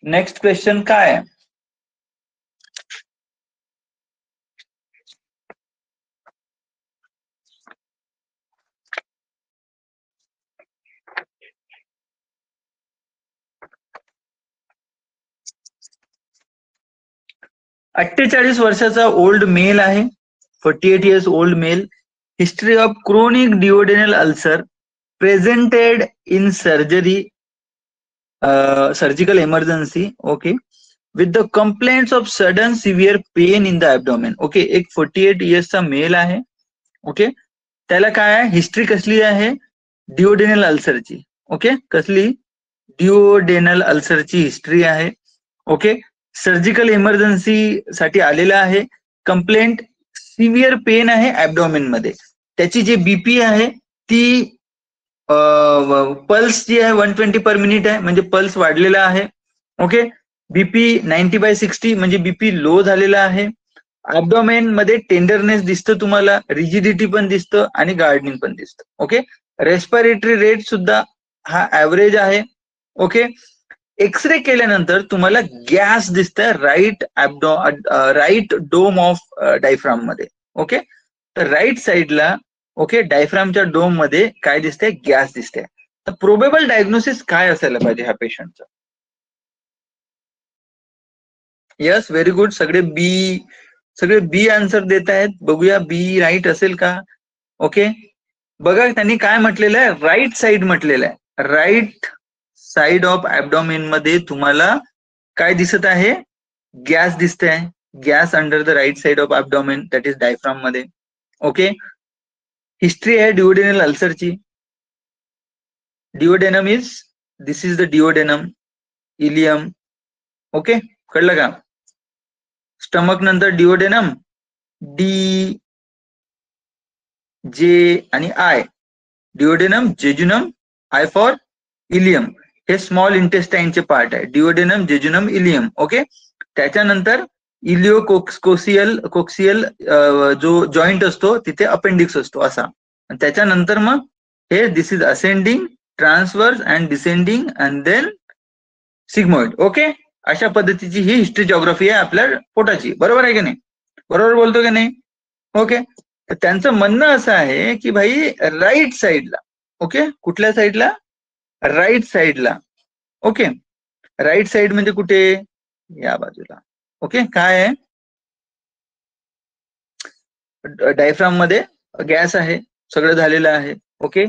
Speaker 1: नेक्स्ट क्वेश्चन काय आहे? अठ्ठेचाळीस वर्षाचा ओल्ड मेल आहे, 48 years old male. History of chronic duodenal ulcer, presented in surgery, surgical emergency. Okay, with the complaints of sudden severe pain in the abdomen. Okay, एक 48 yearsचा mail आहे. Okay, त्याला काय आहे? हिस्ट्री कसली आहे? डिओडेनल अल्सरची. ओके, कसली? Duodenal अल्सरची history आहे. Okay, surgical emergency साठी आलेला आहे. कंप्लेंट सिव्हिअर पेन आहे ऍब्डोमेन मध्ये. त्याची जी बीपी आहे ती पल्स जी आहे 120 पर मिनिट आहे, म्हणजे पल्स वाढलेला आहे. ओके, बीपी 90/60 म्हणजे बीपी लो झालेला आहे. ऍब्डोमेन मध्ये टेंडरनेस दिसतं तुम्हाला, रिजिडिटी पण दिसतं आणि गार्डनिंग पण दिसतं. ओके, रेस्पिरेटरी रेट सुद्धा हा ऍव्हरेज आहे. ओके, एक्सरे केल्यानंतर तुम्हाला गॅस दिसतंय राईट डोम ऑफ डायफ्राम मध्ये. ओके, तर राईट साइडला ओके डायफ्रामच्या डोम मध्ये काय दिसतंय? गॅस दिसतंय. तर प्रोबेबल डायग्नोसिस काय असायला पाहिजे ह्या पेशंटचं? Yes, very good. सगळे बी आन्सर देत आहेत. बघूया बी राईट असेल का. ओके, बघा त्यांनी काय म्हटलेलं आहे? राईट साइड म्हटलेलं आहे. राईट साइड ऑफ ऍब्डोमेन मध्ये तुम्हाला काय दिसत आहे? गॅस दिसत आहे. Gas under the right side of abdomen, that is diaphragm मध्ये. ओके, हिस्ट्री आहे डिओडेनल अल्सरची. Duodenum is, this is the duodenum, ileum. Okay, कळलं का? स्टमक नंतर डिओडेनम, डी जे आणि I. Duodenum, jejunum, I for ileum. हे स्मॉल इंटेस्टाईनचे पार्ट आहे. Duodenum, jejunum, ileum. ओके, त्याच्यानंतर इलिओ कोक्सियल जो जॉईंट असतो तिथे अपेंडिक्स असतो असा. त्याच्यानंतर मग हे this is ascending, transverse and descending and then sigmoid. Okay, अशा पद्धतीची ही हिस्ट्री जॉग्राफी आहे आपल्या पोटाची. बरोबर आहे की नाही? बरोबर बोलतो की नाही? ओके, तर त्यांचं म्हणणं असं आहे की भाई राईट साईडला, ओके, कुठल्या साईडला? राईट साईडला. ओके, राईट साईड म्हणजे कुठे? या बाजूला. ओके, काय आहे? डायफ्राम मध्ये गॅस आहे, सगळं झालेलं आहे. ओके,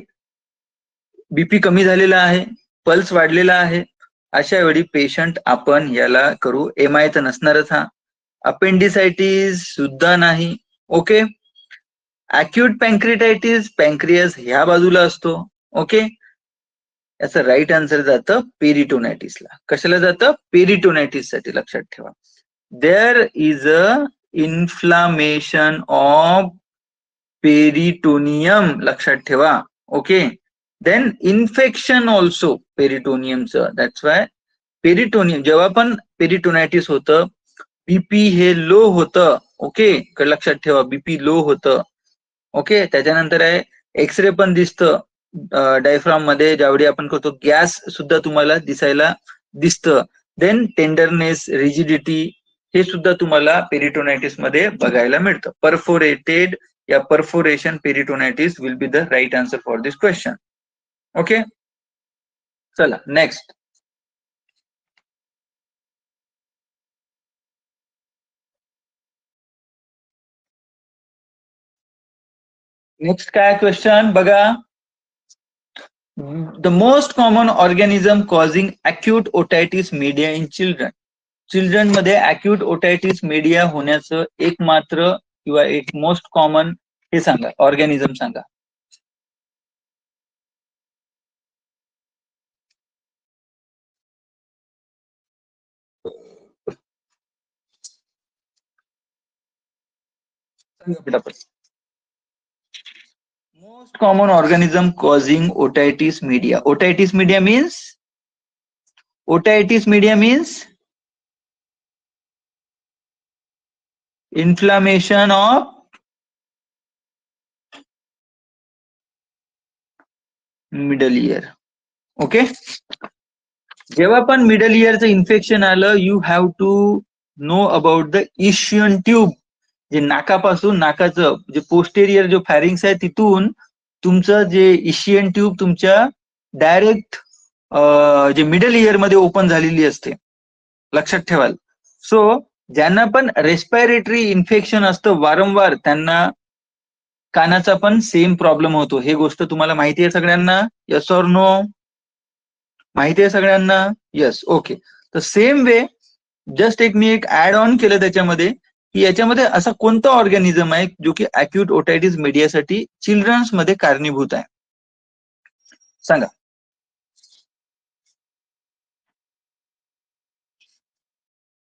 Speaker 1: बीपी कमी झालेला आहे, पल्स वाढलेला आहे. अशा वेळी पेशंट आपण याला करू, एमआय तर नसणारच हा, अपेंडिसायटिस सुद्धा नाही. ओके, अॅक्यूट पॅन्क्रिटायटिस, पॅन्क्रियास ह्या बाजूला असतो. ओके, याचं राईट आन्सर जातं पेरिटोनायटिसला. कशाला जातं? पेरिटोनायटिस साठी. लक्षात ठेवा, there is a inflammation of peritoneum. लक्षात ठेवा. ओके, देन इन्फेक्शन ऑल्सो पेरिटोनियमचं. दॅट्स वाय पेरिटोनियम, जेव्हा पण पेरिटोनायटिस होतं, बीपी हे लो होतं. ओके, लक्षात ठेवा, बीपी लो होतं. ओके, त्याच्यानंतर आहे एक्सरे पण दिसतं डायफ्राम मध्ये, ज्यावेळी आपण करतो गॅस सुद्धा तुम्हाला दिसायला दिसतं. देन टेंडरनेस, रिजिडिटी हे सुद्धा तुम्हाला पेरिटोनायटिस मध्ये बघायला मिळतं. परफोरेटेड या perforation peritonitis will be the right answer for this question. Okay, चला नेक्स्ट. नेक्स्ट काय क्वेश्चन बघा. The most common organism causing acute otitis media in children. Children मध्ये अॅक्यूट ओटायटिस मीडिया होण्याचं एकमात्र किंवा एक मोस्ट कॉमन हे सांगा, ऑर्गॅनिझम सांगा. Most common organism causing otitis media. Otitis media means, otitis media means inflammation of middle ear. Okay, जेव्हा पण मिडल इयरचं इन्फेक्शन आलं, you have to know about the Eustachian tube. जे नाकापासून, नाकाचं जे पोस्टेरियर जो फॅरिंग्स आहे तिथून तुमचं जे इशियन ट्यूब तुमच्या डायरेक्ट जे मिडल इयर मध्ये ओपन झालेली असते. लक्षात ठेवाल. सो ज्यांना पण रेस्पिरेटरी इन्फेक्शन असतं वारंवार, त्यांना कानाचा पण सेम प्रॉब्लेम होतो. हे गोष्ट तुम्हाला माहिती आहे सगळ्यांना? Yes or no? माहिती आहे सगळ्यांना? यस. ओके, तर सेम वे जस्ट मी एक ऍड ऑन केलं त्याच्यामध्ये, की याच्यामध्ये असा कोणता ऑर्गॅनिझम आहे जो की अॅक्यूट ओटायटिस मीडियासाठी चिल्ड्रन्स मध्ये कारणीभूत आहे? सांगा.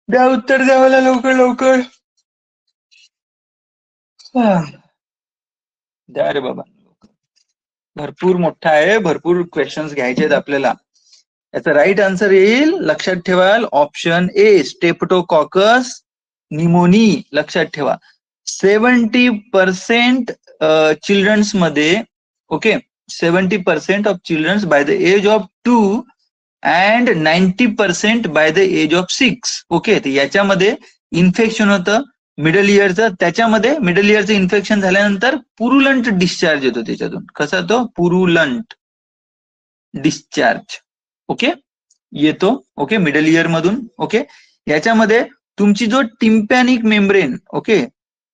Speaker 1: द्या उत्तर, द्या मला लवकर लवकर. द्या रे बाबा, भरपूर मोठा आहे, भरपूर क्वेश्चन्स घ्यायचे आहेत आपल्याला. याचा राईट आन्सर येईल, लक्षात ठेवाल, ऑप्शन ए, स्टेप्टोकॉकस निमोनी. लक्षात ठेवा, 70% चिल्ड्रन्स मध्ये, okay, 70% of childrens by the age of 2 and 90% by the age of 6. Okay, तर याच्यामध्ये इन्फेक्शन होतं मिडल इयरचं. त्याच्यामध्ये मिडल इयरचं इन्फेक्शन झाल्यानंतर पुरुलंट डिस्चार्ज येतो त्याच्यातून. कसा तो? पुरुलंट डिस्चार्ज. ओके, येतो. ओके, मिडल इयर मधून. ओके, याच्यामध्ये तुमची जो टिम्पॅनिक मेम्ब्रेन, ओके,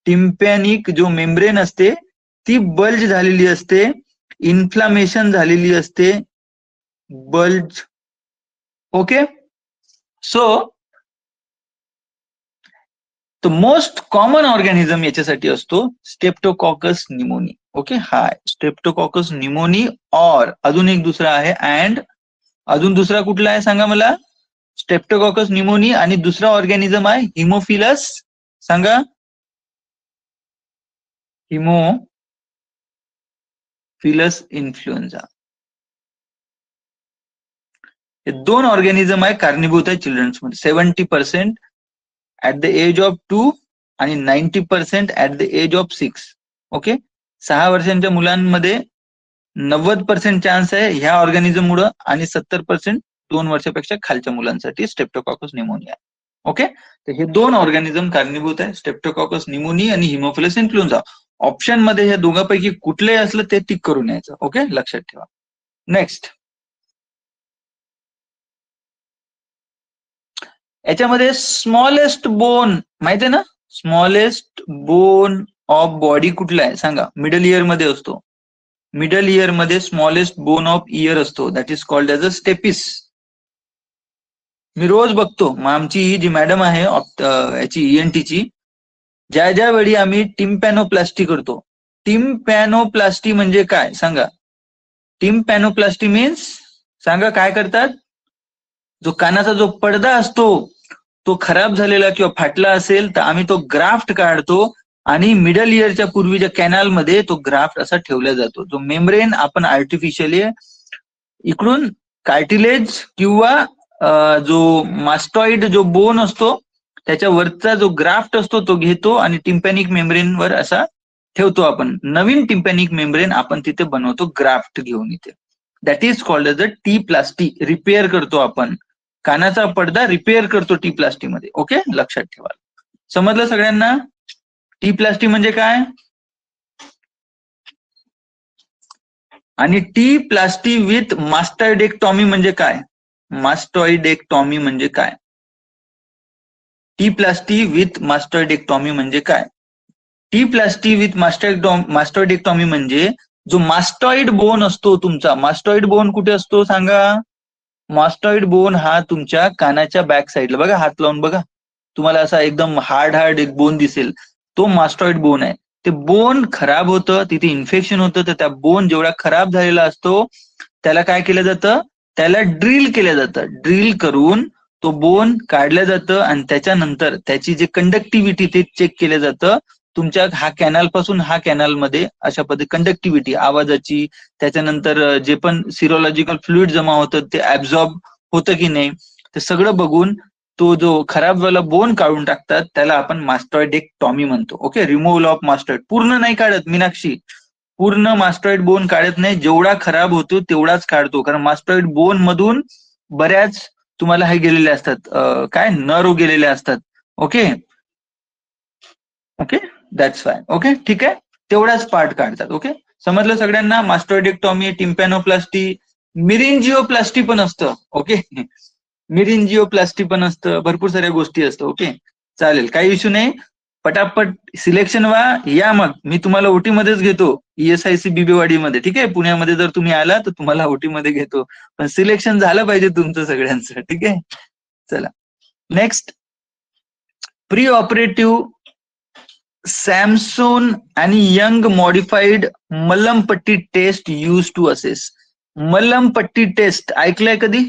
Speaker 1: टिम्पॅनिक जो मेम्ब्रेन असते ती बल्ज झालेली असते, इन्फ्लामेशन झालेली असते, bulge. Okay, so the most common organism याच्यासाठी असतो स्टेप्टोकॉकस निमोनी. ओके, हाय स्टेप्टोकॉकस निमोनी. और अजून एक दुसरा आहे, अँड अजून दुसरा कुठला आहे सांगा मला? स्टेप्टोकॉकस निमोनी आणि दुसरा ऑर्गॅनिझम आहे हिमोफिलस. सांगा. Haemophilus influenza. हे दोन ऑर्गॅनिझम आहे कारणीभूत आहे चिल्ड्रन्स मध्ये. 70% ऍट द एज ऑफ 2 आणि 90% at the age of 6. Okay, 6 वर्षांच्या मुलांमध्ये 90% चान्स आहे ह्या ऑर्गॅनिझम मुळे, आणि 70% 2 वर्षापेक्षा खालच्या मुलांसाठी स्टेप्टोकॉकस निमोनिया. ओके, तर हे दोन ऑर्गॅनिझम कारणीभूत आहे, स्टेप्टोकॉकस निमोनी आणि हिमोफिलस इन्फ्लुएन्झा. ऑप्शन मध्ये हे दोघांपैकी कुठलंही असलं ते टिक करून यायचं. ओके, लक्षात ठेवा. नेक्स्ट, याच्यामध्ये स्मॉलेस्ट बोन माहिती आहे ना, स्मॉलेस्ट बोन ऑफ बॉडी कुठला आहे सांगा. मिडल इयर मध्ये असतो. मिडल इयर मध्ये स्मॉलेस्ट बोन ऑफ इयर असतो, that is called as a stapes. मी रोज बघतो, मग आमची जी मॅडम आहे याची ENTची, ज्या ज्या वेळी आम्ही टिम्पॅनोप्लास्टी करतो. टिम्पॅनोप्लास्टी म्हणजे काय सांगा. टिम्पॅनोप्लास्टी मीन्स सांगा काय करतात. जो कानाचा जो पडदा असतो तो खराब झालेला किंवा फाटला असेल तर आम्ही तो ग्राफ्ट काढतो आणि मिडल इयरच्या पूर्वीच्या कॅनलमध्ये तो ग्राफ्ट असा ठेवला जातो. जो मेम्ब्रेन आपण आर्टिफिशियली इकडून कार्टिलेज किंवा जो मास्टॉइड जो बोन असतो त्याच्या वरचा जो ग्राफ्ट असतो तो घेतो आणि टिम्पॅनिक मेम्ब्रेनवर असा ठेवतो. आपण नवीन टिम्पॅनिक मेम्ब्रेन आपण तिथे बनवतो ग्राफ्ट घेऊन इथे. That is called as a T प्लास्टी. Repair करतो आपण कानाचा पडदा, रिपेअर करतो टी प्लास्टी मध्ये. ओके, लक्षात ठेवा. समजलं सगळ्यांना टी प्लास्टी म्हणजे काय. आणि टी प्लास्टी विथ मास्टॉइडेक्टॉमी म्हणजे काय. मास्टॉइडेक्टॉमी म्हणजे काय. टी प्लास्टी विथ मास्टॉइडेक्टॉमी म्हणजे काय. टी प्लास्टी विथ मास्टॉइडेक्टॉमी म्हणजे जो मास्टॉइड बोन असतो तुमचा. मास्टॉइड बोन कुठे असतो सांगा. मास्टॉइड बोन हा तुमच्या कानाच्या बॅक साईडला बघा, हात लावून बघा, तुम्हाला असा एकदम हार्ड एक बोन दिसेल, तो मास्टॉइड बोन आहे. ते बोन खराब होतं, तिथे इन्फेक्शन होतं, तर त्या बोन जेवढा खराब झालेला असतो त्याला काय केलं जातं, त्याला ड्रिल केलं जातं. ड्रिल करून तो बोन काढलं जातं आणि त्याच्यानंतर त्याची जे कंडक्टिव्हिटी ते चेक केलं जातं. तुमच्या हा कॅनल पासून हा कॅनल मध्ये अशा पद्धती कंडक्टिव्हिटी आवाजाची, त्याच्यानंतर जे पण सिरोलॉजिकल फ्लुइड जमा होतं ते ऍब्झॉर्ब होतं की नाही ते सगळं बघून तो जो खराब वाला बोन काढून टाकतात त्याला आपण मास्टॉइडेक्टॉमी म्हणतो. Okay, removal of mastoid. पूर्ण नाही काढत मीनाक्षी, पूर्ण मास्टॉइड बोन काढत नाही, जेवढा खराब होतो तेवढाच काढतो. कारण मास्टॉइड बोन मधून बऱ्याच तुम्हाला हे गेलेले असतात, काय नर्व गेलेले असतात. Okay okay, that's why. Okay, ठीक आहे, तेवढाच पार्ट काढतात. ओके, समजलं सगळ्यांना. मास्टॉइडेक्टॉमी, टिम्पॅनोप्लास्टी, मिरिंजिओप्लास्टी पण असतं. ओके, मिरिंजिओप्लास्टी पण असतं, भरपूर साऱ्या गोष्टी असतं. ओके, चालेल, काही इश्यू नाही. पटापट सिलेक्शन व्हा. या मग मी तुम्हाला ओटी मध्येच घेतो, ESIC बिबेवाडी मध्ये. ठीक आहे, पुण्यामध्ये जर तुम्ही आला तर तुम्हाला ओटी मध्ये घेतो, पण सिलेक्शन झालं पाहिजे तुमचं सगळ्यांचं. ठीक आहे, चला नेक्स्ट. प्री ऑपरेटिव्ह सॅमसोन आणि Young modified Mallampati test use to assess. Mallampati test ऐकलंय कधी.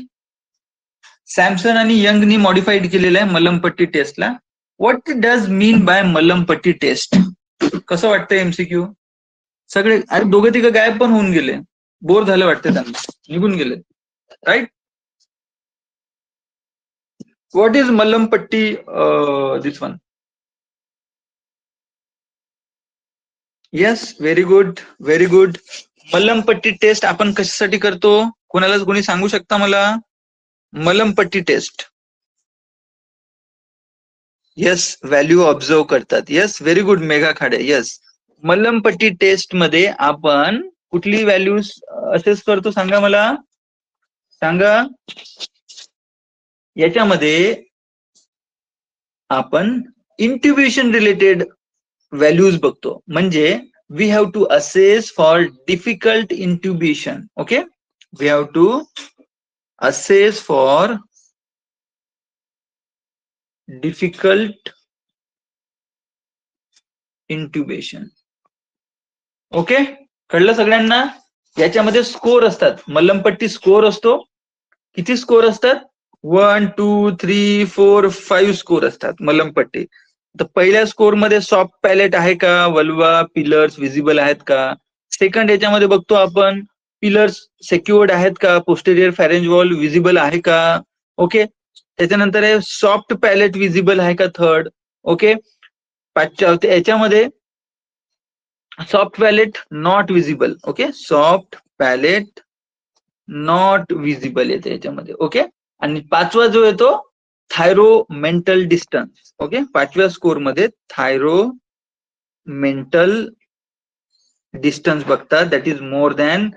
Speaker 1: सॅमसन आणि यंगनी मॉडिफाईड केलेलं आहे मलमपट्टी टेस्टला. What does mean by Mallampati test. कसं वाटतंय MCQ. सगळे अरे दोघं तिघं गायब पण होऊन गेले, बोर झालं वाटतं त्यांना, निघून गेले. Right. What is Mallampati this one. Yes, very good very good. Mallampati test आपण कशासाठी करतो, कोणी सांगू शकता मला. Mallampati test. Yes, value observe करतात. Yes, very good Megha Khade. Yes, Mallampati test मध्ये आपण कुठली व्हॅल्यूज असेस करतो सांगा मला, सांगा. याच्यामध्ये आपण इंट्युबिशन रिलेटेड व्हॅल्यूज बघतो. म्हणजे we have to assess for difficult intubation. Okay, we have to assess for difficult intubation. Okay, कळलं सगळ्यांना. याच्यामध्ये स्कोर असतात, मलमपट्टी स्कोर असतो. किती स्कोर असतात, 1 2 3 4 5 स्कोर असतात मलमपट्टी. तर पहिल्या स्कोर मध्ये सॉफ्ट पॅलेट आहे का, वल्वा पिलर्स विजिबल आहेत का. सेकंड याच्यामध्ये बघतो आपण पिलर्स सेक्युअर्ड आहेत का, पोस्टेरियर फॅरेंज वॉल विजिबल आहे का. ओके, त्याच्यानंतर हे सॉफ्ट पॅलेट विजिबल आहे का थर्ड. ओके, याच्यामध्ये soft palate not visible. Okay, soft palate not visible येते याच्यामध्ये. ओके, आणि पाचवा जो येतो थायरोमेंटल डिस्टन्स. ओके, पाचव्या स्कोर मध्ये थायरोमेंटल डिस्टन्स बघतात that is more than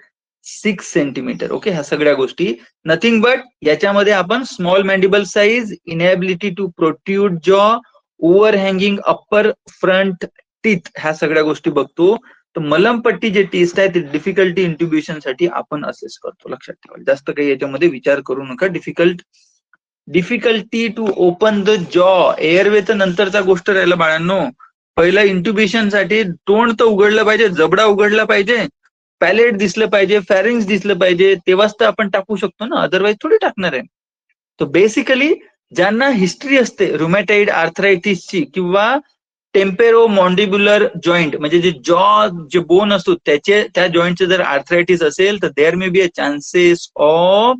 Speaker 1: 6 centimetre. Okay, ह्या सगळ्या गोष्टी नथिंग बट याच्यामध्ये आपण small mandible size, inability to protrude jaw, over hanging upper front teeth, ह्या सगळ्या गोष्टी बघतो. तर मलमपट्टी जे टेस्ट आहे ते डिफिकल्टी इंट्युब्युशन साठी आपण असेस करतो. लक्षात ठेवा, जास्त काही याच्यामध्ये विचार करू नका. डिफिकल्टी टू ओपन द जॉ, एअरवे तर नंतरचा गोष्ट राहिला बाळांनो. पहिला इंट्युब्युशन साठी तोंड तर उघडलं पाहिजे, जबडा उघडला पाहिजे, पॅलेट दिसलं पाहिजे, फॅरिंग्स दिसलं पाहिजे, तेव्हाच तर आपण टाकू शकतो ना, अदरवाईज थोडी टाकणार आहे. तर बेसिकली ज्यांना हिस्ट्री असते रुमॅटाइड आर्थरायटिसची किंवा टेम्पेरो मॉन्डिब्युलर जॉईंट म्हणजे जे जॉ जे बोन असतो त्या जॉईंटचे जर आर्थरायटिस असेल तर there may be a chances of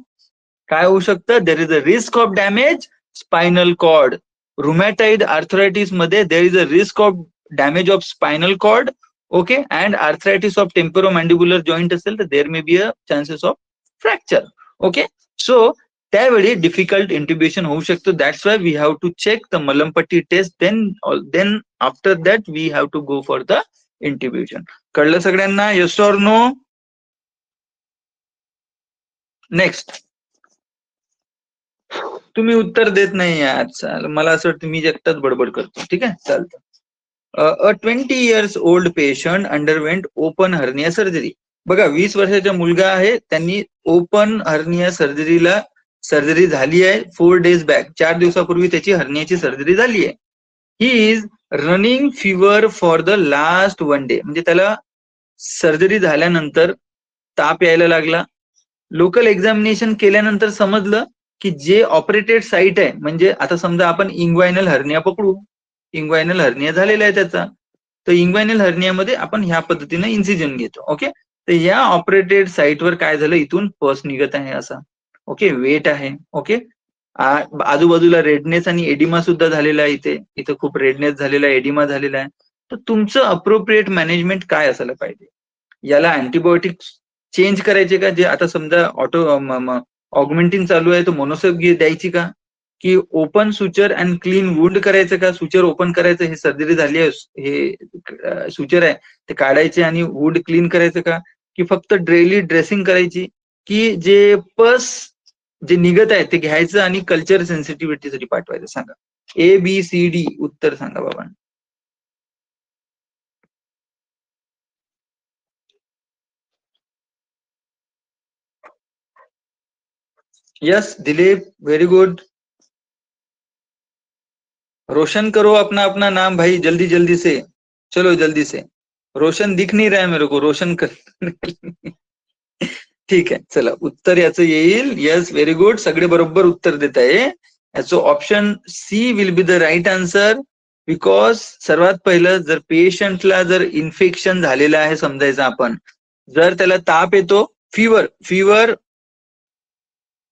Speaker 1: काय होऊ शकतं, there is a risk of damage spinal cord. Rheumatoid arthritis मध्ये there is a risk of damage of spinal cord. Okay, and arthritis of temporomandibular joint असेल तर there may be a chances of fracture. Okay, so त्यावेळी difficult intubation होऊ शकतो. That's why we have to check the Mallampati test, then after that we have to go for the intubation. कळलं सगळ्यांना? Yes or no? Next. तुम्ही उत्तर देत नाही यार, मला असं वाटतं मी एकटाच बडबड करतो. ठीक आहे, चालतं. अ 20 years old patient underwent open hernia surgery. बघा, 20 वर्षाचा मुलगा आहे, त्यांनी ओपन हर्निया सर्जरी झाली आहे 4 days बॅक. 4 दिवसापूर्वी त्याची हर्नियाची सर्जरी झाली आहे. He is running fever for the last 1 day. म्हणजे त्याला सर्जरी झाल्यानंतर ताप यायला लागला. लोकल एक्झामिनेशन केल्यानंतर समजलं की जे ऑपरेटेड साईट आहे, म्हणजे आता समजा आपण इंग्वायनल हर्निया पकडू, इंग्वायनल हर्निया झालेला आहे त्याचा, तर इंग्वायनल हर्नियामध्ये आपण ह्या पद्धतीने इन्सिजन घेतो. ओके, तर या ऑपरेटेड साईटवर काय झालं, इथून पस निघत आहे असा. ओके, वेट आहे. ओके, आजूबाजूला रेडनेस आणि एडिमा सुद्धा झालेला आहे. इथे खूप रेडनेस झालेला आहे, एडिमा झालेला आहे. तर तुमचं अप्रोप्रिएट मॅनेजमेंट काय असायला पाहिजे? याला अँटीबायोटिक्स चेंज करायचे का? जे आता समजा ऑगमेंटिंग चालू आहे, तो मोनोसेप द्यायची का? की open suture and clean wound करायचं का? सुचर ओपन करायचं, हे सर्जरी झाली आहे, हे सुचर आहे ते काढायचे आणि वुंड क्लीन करायचं का? की फक्त डेली ड्रेसिंग करायची? की जे पस जे निघत आहे ते घ्यायचं आणि कल्चर सेन्सिटिव्हिटीसाठी पाठवायचं? सांगा, ABCD उत्तर सांगा बाबा. Yes Dilip, very good. Roshan करो अपना अपना नाम भाई, जल्दी जल्दी से, चलो जल्दी से. रोशन दिख नहीं रहा है मेरे को, रोशन कर. ठीक आहे, चला उत्तर याचं येईल. यस, व्हेरी गुड, सगळे बरोबर उत्तर देत आहे. याचं option C will be the right answer. Because सर्वात पहिलं जर पेशंटला जर इन्फेक्शन झालेलं आहे समजायचं आपण, जर त्याला ताप येतो,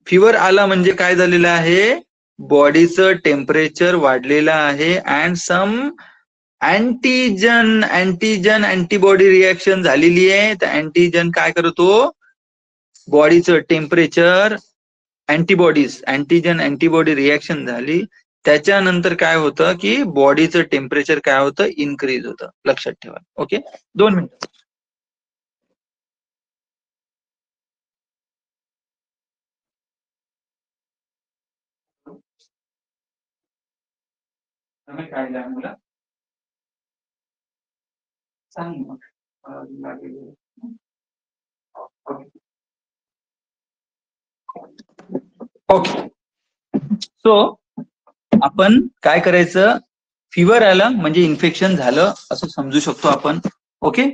Speaker 1: फिवर आला म्हणजे काय झालेलं आहे, बॉडीचं टेम्परेचर वाढलेलं आहे and some antigen antibody reaction झालेली आहे. तर अँटीजन काय करतो, बॉडीचं टेम्परेचर, अँटीजन अँटीबॉडी रिॲक्शन झाली, त्याच्यानंतर काय होतं की बॉडीचं टेम्परेचर काय होतं, इन्क्रीज होतं. लक्षात ठेवा. ओके, 2 मिनिटं. काय द्या मुला सांग मग. ओके, सो आपण काय करायचं, फिवर आला म्हणजे इन्फेक्शन झालं असं समजू शकतो आपण. ओके,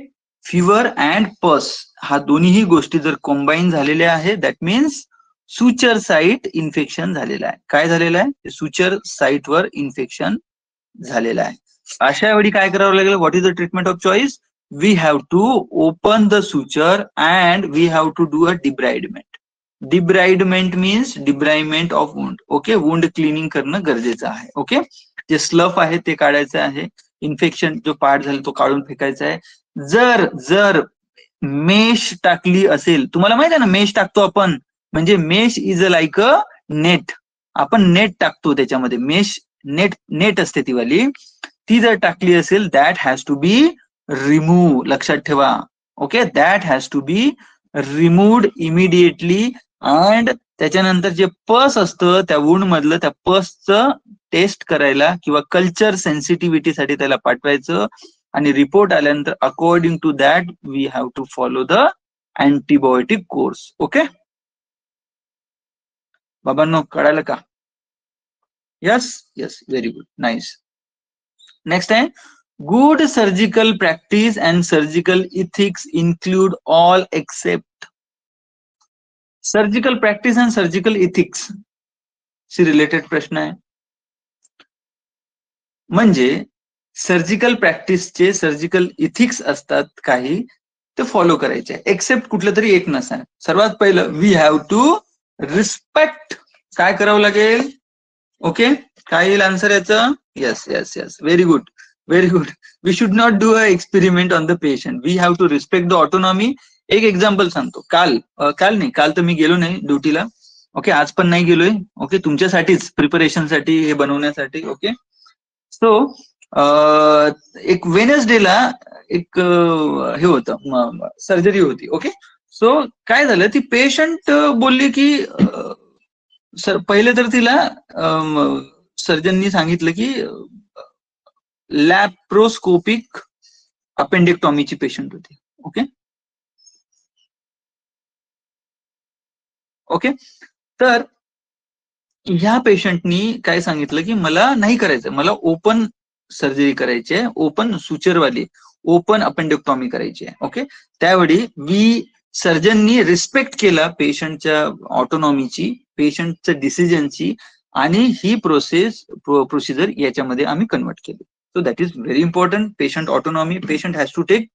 Speaker 1: फिवर अँड पस हा दोन्ही गोष्टी जर कॉम्बाईन झालेल्या आहे, that means suture site infection झालेलं आहे. काय झालेलं आहे, सुचर साईटवर इन्फेक्शन झालेलं आहे. अशा वेळी काय करावं लागेल, what is the treatment of choice? We have to open the suture and we have to do a debridement. Debridement means debridement of wound. Okay, wound cleaning करणं गरजेचं आहे. ओके, जे स्लफ आहे ते काढायचं आहे, इन्फेक्शन जो पार्ट झाला तो काढून फेकायचा आहे. जर मेश टाकली असेल, तुम्हाला माहित आहे ना मेश टाकतो आपण, म्हणजे mesh is a like a net. आपण नेट टाकतो त्याच्यामध्ये, मेश नेट असते ती वाली, ती जर टाकली असेल that has to be remove. लक्षात ठेवा, okay, that has to be removed immediately. And त्याच्यानंतर जे पस असतं त्या वुंड मधलं, त्या पसचं टेस्ट करायला किंवा कल्चर सेन्सिटिव्हिटीसाठी त्याला पाठवायचं. आणि रिपोर्ट आल्यानंतर according to that we have to follow the antibiotic course. Okay बाबांनो, कळालं का? Yes yes, very good, nice. Next आहे, good surgical practice and surgical ethics include all except. Surgical practice and surgical ethics शी related प्रश्न आहे. म्हणजे surgical प्रॅक्टिसचे surgical ethics असतात काही, ते फॉलो करायचे, एक्सेप्ट कुठलं तरी एक नसाय. सर्वात पहिलं, वी हॅव टू रिस्पेक्ट. काय करावं लागेल? ओके, काय येईल आन्सर याचं? Yes yes yes, very good very good. We should not do a experiment on the patient. We have to respect the autonomy. एक एक्झाम्पल सांगतो. काल तर मी गेलो नाही ड्युटीला. ओके, आज पण नाही गेलोय. ओके, तुमच्यासाठीच, प्रिपरेशनसाठी, हे बनवण्यासाठी. ओके, सो एक वेनसडेला एक हे होतं, सर्जरी होती. ओके, सो काय झालं, ती पेशंट बोलली की सर, पहिले तर तिला सर्जननी सांगितलं की लॅप्रोस्कोपिक अपेंडेक्टॉमीची पेशंट होती. ओके ओके, तर ह्या पेशंटनी काय सांगितलं की मला नाही करायचं, मला ओपन सर्जरी करायची आहे, ओपन सुचरवाली, ओपन अपेंडेक्टॉमी करायची आहे. ओके, त्यावेळी सर्जननी रिस्पेक्ट केला पेशंटच्या ऑटोनॉमीची, पेशंटच्या डिसिजनची, आणि ही प्रोसिजर याच्यामध्ये आम्ही कन्वर्ट केली. So that is very important. Patient autonomy, patient has to take,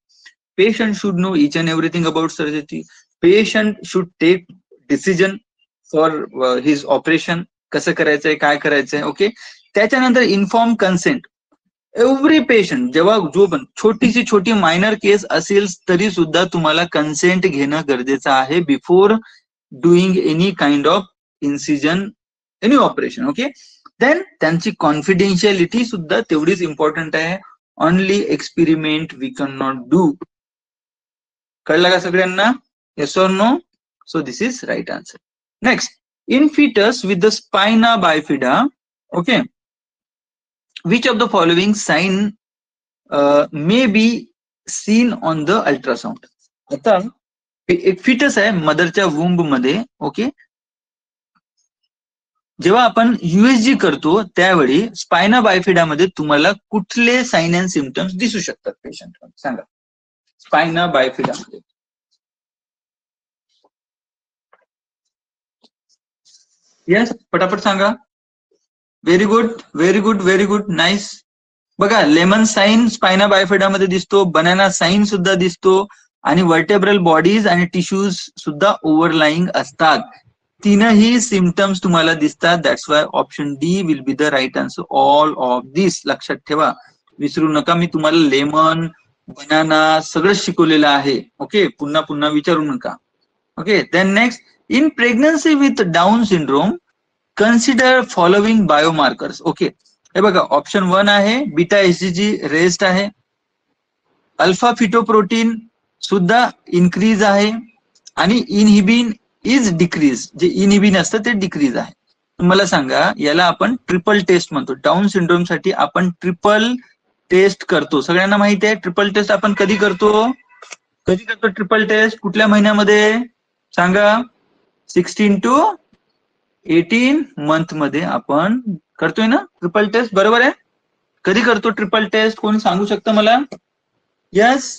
Speaker 1: patient should know each and everything about surgery. Patient should take decision for his operation, कसं करायचंय, काय करायचंय. ओके, त्याच्यानंतर इन्फॉर्म कन्सेंट. एव्हरी पेशंट, जेव्हा जो पण छोटीशी छोटी मायनर केस असेल तरी सुद्धा तुम्हाला कन्सेंट घेणं गरजेचं आहे before doing any kind of incision, any operation. Okay, then त्यांची कॉन्फिडेन्शियलिटी सुद्धा तेवढीच इम्पॉर्टंट आहे. Only experiment we can not do. कळलं का सगळ्यांना? Yes or no? So this is right answer. Next, in fetus with the spina bifida, okay, which of the following sign may be seen on the ultrasound? आता एक foetus आहे मदरच्या वुंब मध्ये. Okay, जेव्हा आपण युएसजी करतो त्यावेळी स्पायना बायफिडा मध्ये तुम्हाला कुठले साइन अँड सिम्पटम्स दिसू शकतात पेशंट? सांगा. स्पायना बायफिडा मध्ये यस, पटापट सांगा. Very good very good very good, nice. बघा, लेमन साइन स्पायना बायफिडा मध्ये दिसतो, बनाना साइन सुद्धा दिसतो, आणि वर्टेब्रल बॉडीज आणि टिश्यूज सुद्धा ओव्हरलाईंग असतात. तीनही सिम्पटम्स तुम्हाला दिसतात. That's why option D will be the right answer. All of this लक्षात ठेवा, विसरू नका. मी तुम्हाला लेमन, बनाना सगळं शिकवलेलं आहे. ओके, पुन्हा पुन्हा विचारू नका. Okay, then next, in pregnancy with Down syndrome consider following biomarkers. Okay, हे बघा, ऑप्शन 1 आहे बीटा एसजीजी रेस्ट आहे, अल्फा फिटोप्रोटीन सुद्धा इन्क्रीज आहे, आणि इनहिबिन इज डिक्रीज. जे इनहिबिन असतं ते डिक्रीज आहे. मला सांगा, याला आपण ट्रिपल टेस्ट म्हणतो. डाऊन सिंड्रोम साठी आपण ट्रिपल टेस्ट करतो. सगळ्यांना माहिती आहे ट्रिपल टेस्ट आपण कधी करतो? कधी करतो ट्रिपल टेस्ट? कुठल्या महिन्यामध्ये सांगा? 16 to 18 मंथ मध्ये आपण करतोय ना ट्रिपल टेस्ट, बरोबर आहे? कधी करतो ट्रिपल टेस्ट? कोणी सांगू शकतं मला? यस,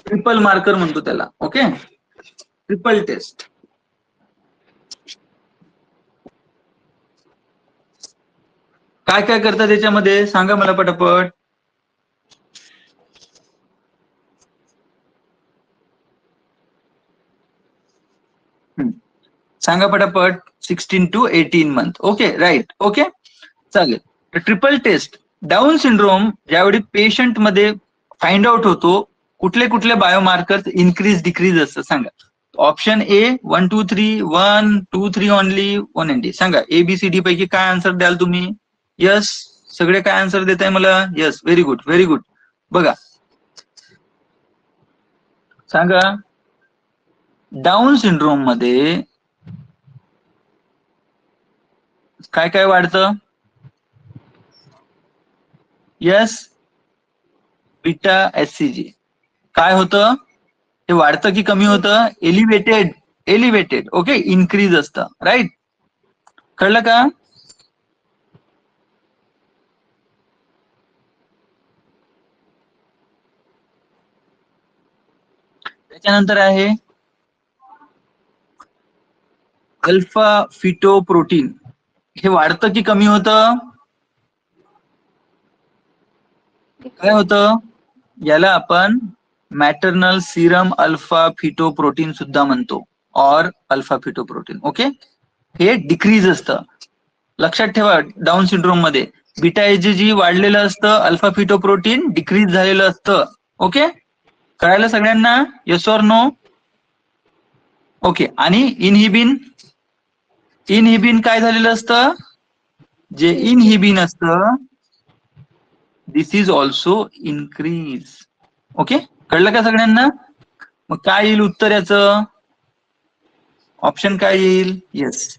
Speaker 1: ट्रिपल मार्कर म्हणतो त्याला. ओके, ट्रिपल टेस्ट. काय काय करतात त्याच्यामध्ये सांगा मला पटापट. सांगा पटापट. 16 to 18 month. Okay, right. Okay, चालेल. ट्रिपल टेस्ट डाऊन सिंड्रोम ज्यावेळी पेशंट मध्ये फाइंड आउट होतो, कुठले कुठले बायोमार्कर इन्क्रीज डिक्रीज असतं सांगा. ऑप्शन ए 1 2 3, 1 2 3 ओनली, 1 and D. सांगा, एबीसीडी पैकी काय आन्सर द्याल तुम्ही? यस, सगळे काय आन्सर देत आहे मला? Yes, very good, very good. बघा सांगा, डाऊन सिंड्रोम मध्ये काय काय वाढतं? Yes, beta SCG. काय होतं? हे वाढतं की कमी होतं? Elevated, elevated. ओके, इन्क्रीज असतं. राईट, कळलं का? त्याच्यानंतर आहे अल्फा फिटोप्रोटीन. हे वाढतं की कमी होतं? काय होतं? याला आपण मॅटर्नल सिरम अल्फा फिटोप्रोटीन सुद्धा म्हणतो, ऑर अल्फा फिटोप्रोटीन. ओके, हे डिक्रीज असतं. लक्षात ठेवा, डाऊन सिंड्रोम मध्ये बीटा एजीजी वाढलेलं असतं, अल्फा फिटोप्रोटीन डिक्रीज झालेलं असतं. ओके, कळायला सगळ्यांना? Yes or no? ओके, आणि इनहिबिन, इनहिबिन काय झालेलं असतं? जे इनहिबिन असतं, this is also increase. Okay, कळलं का सगळ्यांना? मग काय येईल उत्तर याचं? ऑप्शन काय येईल? येस,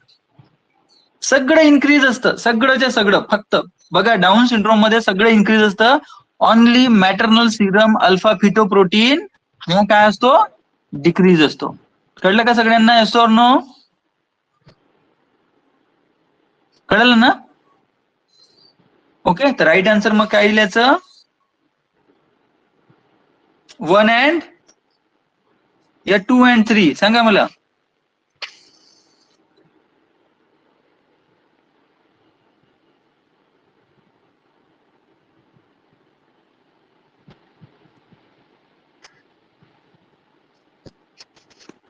Speaker 1: सगळं इन्क्रीज असतं, सगळंच्या सगळं. फक्त बघा, डाऊन सिंड्रोम मध्ये सगळं इन्क्रीज असतं. Only maternal serum alpha fetoprotein हा काय असतो? डिक्रीज असतो. कळलं का सगळ्यांना? Yes or no? कळलं ना? ओके, तर राईट आन्सर मग काय येईल याचं? 1 अँड या 2 अँड 3 सांगा मला.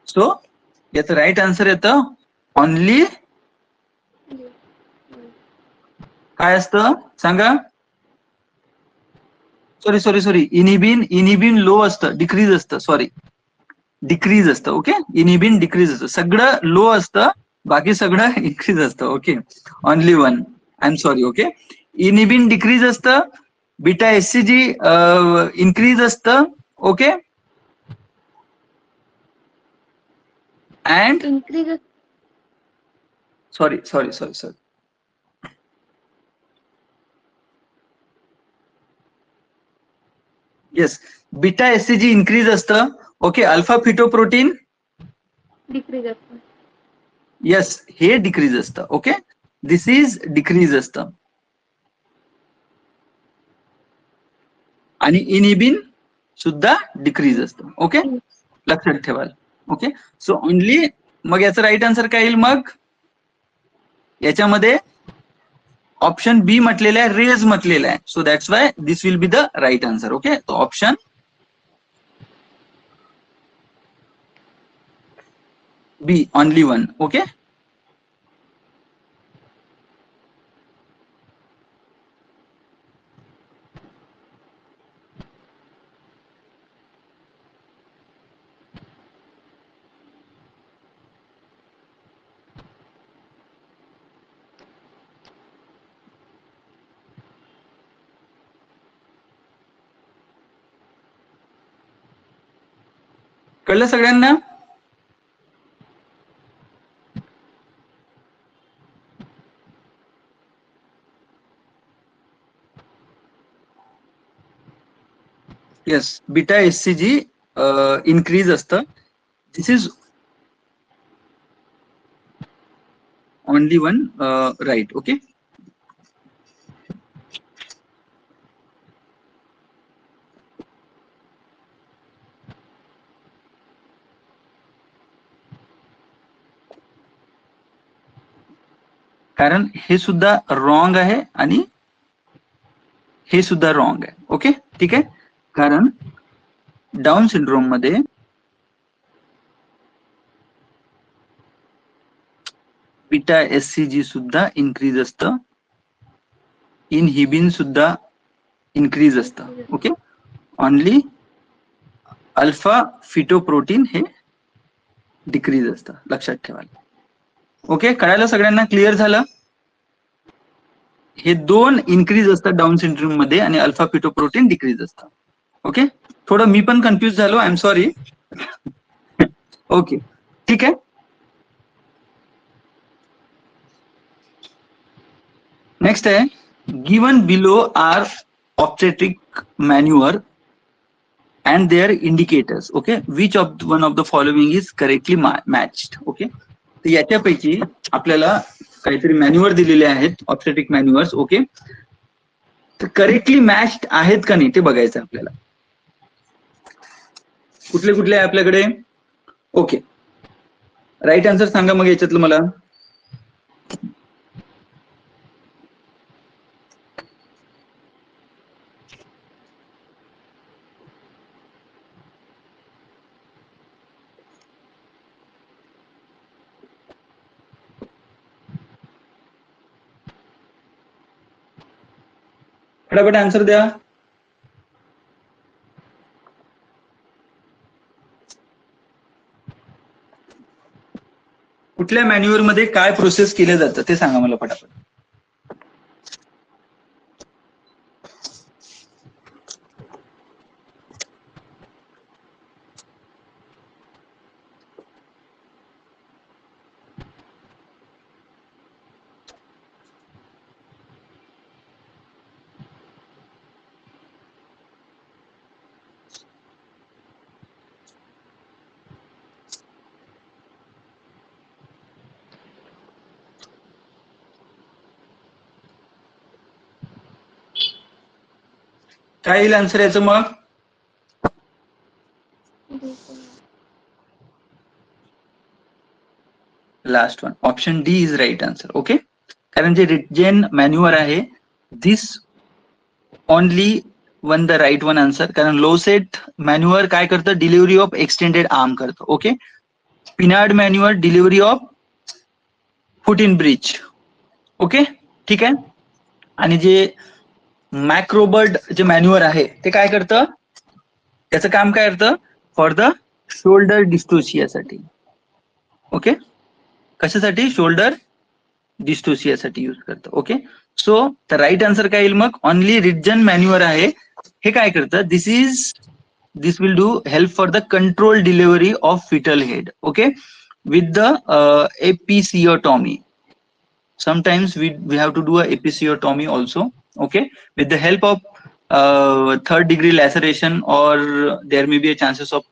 Speaker 1: सो याचं राईट आन्सर येतं ऑनली काय असतं सांगा? Sorry sorry sorry, inhibin, inhibin low असतं, डिक्रीज असतं. सॉरी, डिक्रीज असतं. ओके, इनिबिन डिक्रीज असतं, सगळं लो असतं, बाकी सगळं इन्क्रीज असतं. Okay, only one, I am sorry. Okay, inhibin decrease असतं, बीटा एससीजी इन्क्रीज असतं. Okay, and
Speaker 2: increase
Speaker 1: sorry sorry sorry sorry, yes, beta SCG increase असतं. ओके, अल्फा फिटोप्रोटीन
Speaker 2: decrease
Speaker 1: येस, हे डिक्रीज असतं. ओके, दिस इज डिक्रीज असतं. आणि inhibin सुद्धा decrease असतं. Okay, लक्षात ठेवाल. ओके, सो ओनली, मग याचं राईट आन्सर काय येईल? मग याच्यामध्ये ऑप्शन बी म्हटलेलं आहे, रेज म्हटलेलं आहे. So that's why this will be the right answer. Okay, तो option B, only one. Okay, कळलं सगळ्यांना? येस, बीटा एससीजी इन्क्रीज असतं. This is only one right. Okay, कारण हे सुद्धा रॉंग आहे आणि हे सुद्धा रॉंग आहे. ओके, ठीक आहे, कारण डाऊन सिंड्रोम मध्ये बीटा एससीजी सुद्धा इन्क्रीज असतं, इनहिबिन सुद्धा इन्क्रीज असतं. ओके, ओनली अल्फा फिटोप्रोटीन हे डिक्रीज असतं. लक्षात ठेवाल. ओके, कळायला सगळ्यांना? क्लिअर झालं? हे दोन इन्क्रीज असतात डाऊन सिंड्रोम मध्ये आणि अल्फा फिटोप्रोटीन डिक्रीज असतात. ओके, थोडं मी पण कन्फ्युज झालो, आय एम सॉरी. ओके, ठीक आहे. नेक्स्ट आहे, given below are obstetric manoeuvre and their indicators. Okay, which of one of the following is correctly matched? Okay, तर याच्यापैकी आपल्याला काहीतरी मॅन्युअर दिलेले आहेत, ऑब्स्टेट्रिक मॅन्युअर्स. ओके, तर करेक्टली मॅच्ड आहेत का नाही ते बघायचं आपल्याला. कुठले कुठले आहे आपल्याकडे? ओके, राईट आन्सर सांगा मग याच्यातलं मला. फटाफट आन्सर द्या. कुठल्या मॅन्युअर मध्ये काय प्रोसेस केलं जातं ते सांगा मला फटाफट. काय येईल आन्सर याचं मग? Last one, option D is right answer. Okay, कारण जे रिटजेन मॅन्युअर आहे, this only one the right one answer. कारण लो सेट मॅन्युअर काय करतं? डिलिव्हरी ऑफ एक्सटेंडेड आर्म करतं. Okay, Pinard manoeuvre delivery of foot in breech. Okay, ठीक आहे. आणि जे मॅक्रोबर्ड जे मॅन्युअर आहे ते काय करतं? त्याचं काम काय करतं? फॉर द शोल्डर डिस्टोसियासाठी. ओके, कशासाठी? शोल्डर डिस्टोसियासाठी यूज करतं. Okay, so the right answer काय येईल मग? ओनली रिटजन मॅन्युअर आहे. हे काय करतं? This will do help for the control delivery of fetal head. Okay, with the episiotomy. Sometimes we have to do a episiotomy also. Okay, with the help of third degree laceration, or there may be a chances of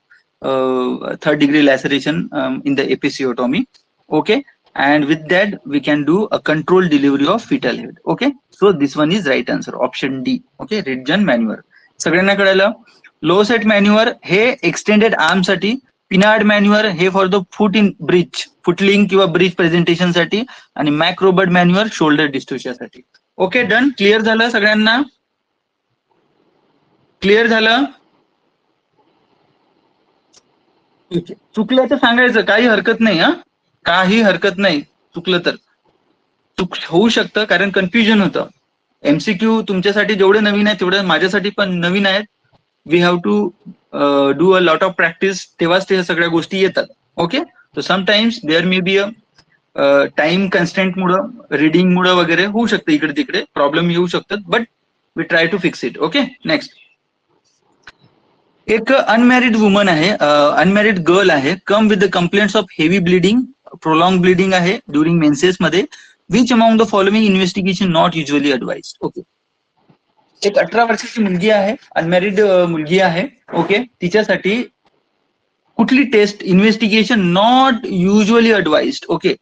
Speaker 1: third degree laceration in the episiotomy. Okay, and with that we can do a controlled delivery of fetal head. Okay, so this one is right answer, option D. Okay, Ridgen maneuver. सगळ्यांना कळलं? Lovset manoeuvre हे extended arm साठी, Pinard manoeuvre हे for the foot in breech, footling किंवा breech presentation साठी, आणि McRoberts manoeuvre shoulder डिस्टोशियासाठी. Okay, done. Clear झालं सगळ्यांना? क्लिअर झालं? चुकलं तर सांगायचं, काही हरकत नाही. हा, काही हरकत नाही चुकलं तर. चूक होऊ शकतं, कारण कन्फ्युजन होतं. एमसीक्यू तुमच्यासाठी जेवढे नवीन आहेत तेवढे माझ्यासाठी पण नवीन आहेत. We have to do a lot of practice, तेव्हाच ते सगळ्या गोष्टी येतात. Okay, so sometimes there may be a time constant मुळे, रिडिंग मुळे वगैरे होऊ शकतं, इकडे तिकडे प्रॉब्लेम येऊ शकतात, but we try to fix it. Okay, next. एक अनमॅरिड वुमन आहे, अनमॅरिड गर्ल आहे, come with the complaints of heavy bleeding, prolong bleeding आहे ड्युरिंग मेन्सेस मध्ये. Which among the following investigation not usually advise? Okay, एक 18 वर्षाची मुलगी आहे, unmarried मुलगी आहे. ओके, तिच्यासाठी कुठली test investigation not usually advised? Okay,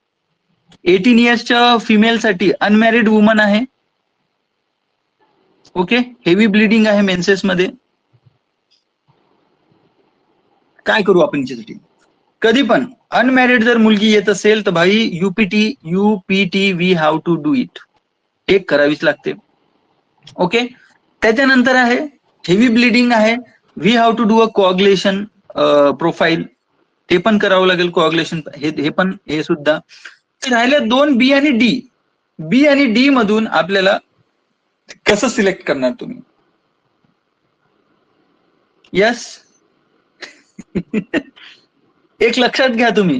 Speaker 1: 18 इयर्सच्या फिमेलसाठी, अनमॅरिड वुमन आहे. ओके, हेवी ब्लिडिंग आहे मेन्सेस मध्ये. काय करू आपण याच्यासाठी? कधी पण अनमॅरिड जर मुलगी येत असेल तर भाई UPT we have to do it, take करावीच लागते. ओके, त्याच्यानंतर आहे हेवी ब्लिडिंग आहे, we have to do a coagulation profile, ते पण करावं लागेल कोऑग्युलेशन, हे पण, हे सुद्धा. राहिले 2 बी आणि डी. बी आणि डी मधून आपल्याला कसं सिलेक्ट करणार तुम्ही? यस. एक लक्षात घ्या तुम्ही,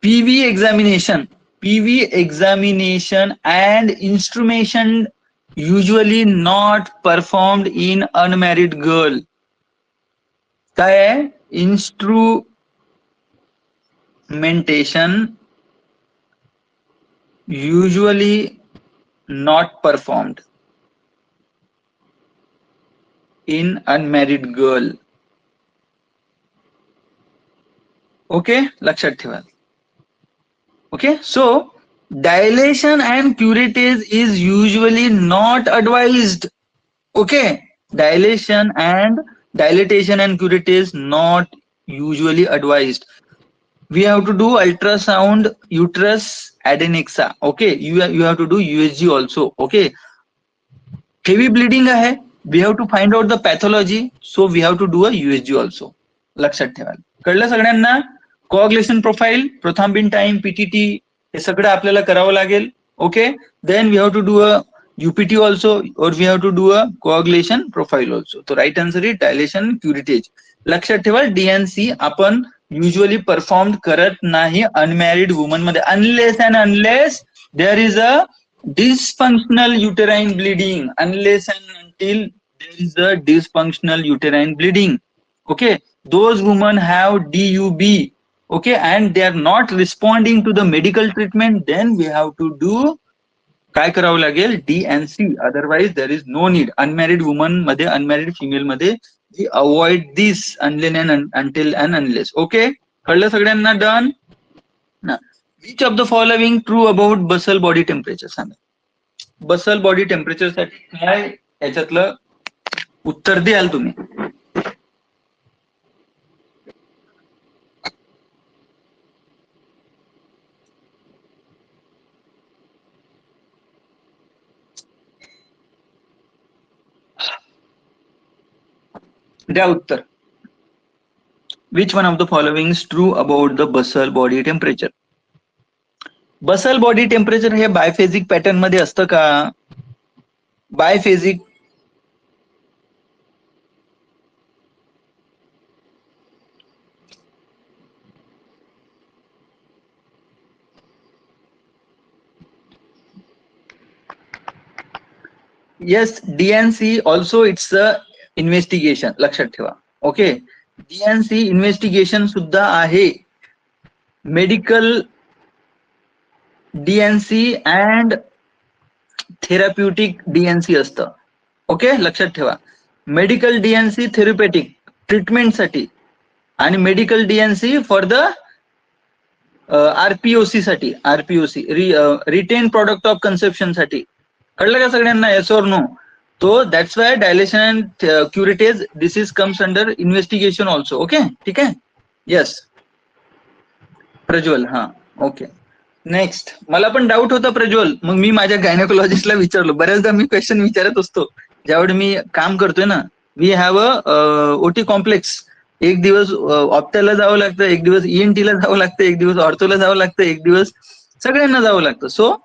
Speaker 1: PV examination PV examination and instrumentation usually not performed in unmarried girl. काय आहे? Instrumentation usually not performed in unmarried girl. Okay, लक्षात ठेवा. Okay, so dilation and curettage is usually not advised. Okay, dilatation and curettage not usually advised. We have to do ultrasound uterus adnexa. Okay, you have to do USG also. Okay, heavy bleeding ahe, we have to find out the pathology, so we have to do a USG also. लक्षात ठेवा. कळलं सगळ्यांना? Coagulation profile, prothrombin time, PTT हे सगळं आपल्याला करावं लागेल. Okay, then we have to do a UPT also, or we have to do a coagulation profile also. So right answer is dilation curettage. लक्षात ठेवा, DNC आपण usually performed करत नाही unmarried woman मध्ये, unless and unless there is a dysfunctional uterine bleeding, unless and until there is a dysfunctional uterine bleeding. Okay, those women have DUB. Okay, and they are not responding to the medical treatment, then we have to do काय करावं लागेल? DNC. Otherwise there is no need. Unmarried woman मध्ये, unmarried female मध्ये we avoid this unless and until and unless. Okay, कळलं सगळ्यांना? Done. Which of the following true about basal body temperature? सांगा. Basal body temperature साठी काय याच्यातलं उत्तर द्याल तुम्ही? द्या उत्तर. Which one of the following is true about the basal body temperature? Basal body temperature हे बायफेजिक पॅटर्न मध्ये असतं का? Biphasic yes, DNC also it's a investigation. लक्षात ठेवा. ओके, DNC इन्व्हेस्टिगेशन सुद्धा आहे. Medical DNC and therapeutic DNC असतं. Okay, लक्षात ठेवा. मेडिकल DNC थेरप्युटिक ट्रीटमेंट साठी आणि medical DNC for the RPOC साठी, RPOC retain product of conception साठी. कळलं का सगळ्यांना? Yes or no? तो that's why dilation and curettage this is comes under investigation also. Okay, ठीक आहे. येस प्रज्वल. हा, ओके. नेक्स्ट. मला पण डाऊट होता प्रज्वल, मग मी माझ्या गायनेकोलॉजिस्टला विचारलो. बऱ्याचदा मी क्वेश्चन विचारत असतो ज्यावेळी मी काम करतोय ना. We have a OT complex. एक दिवस ऑप्टॅला जावं लागतं, एक दिवस ENT ला जावं लागतं, एक दिवस ऑर्थोला जावं लागतं, एक दिवस सगळ्यांना जावं लागतं. सो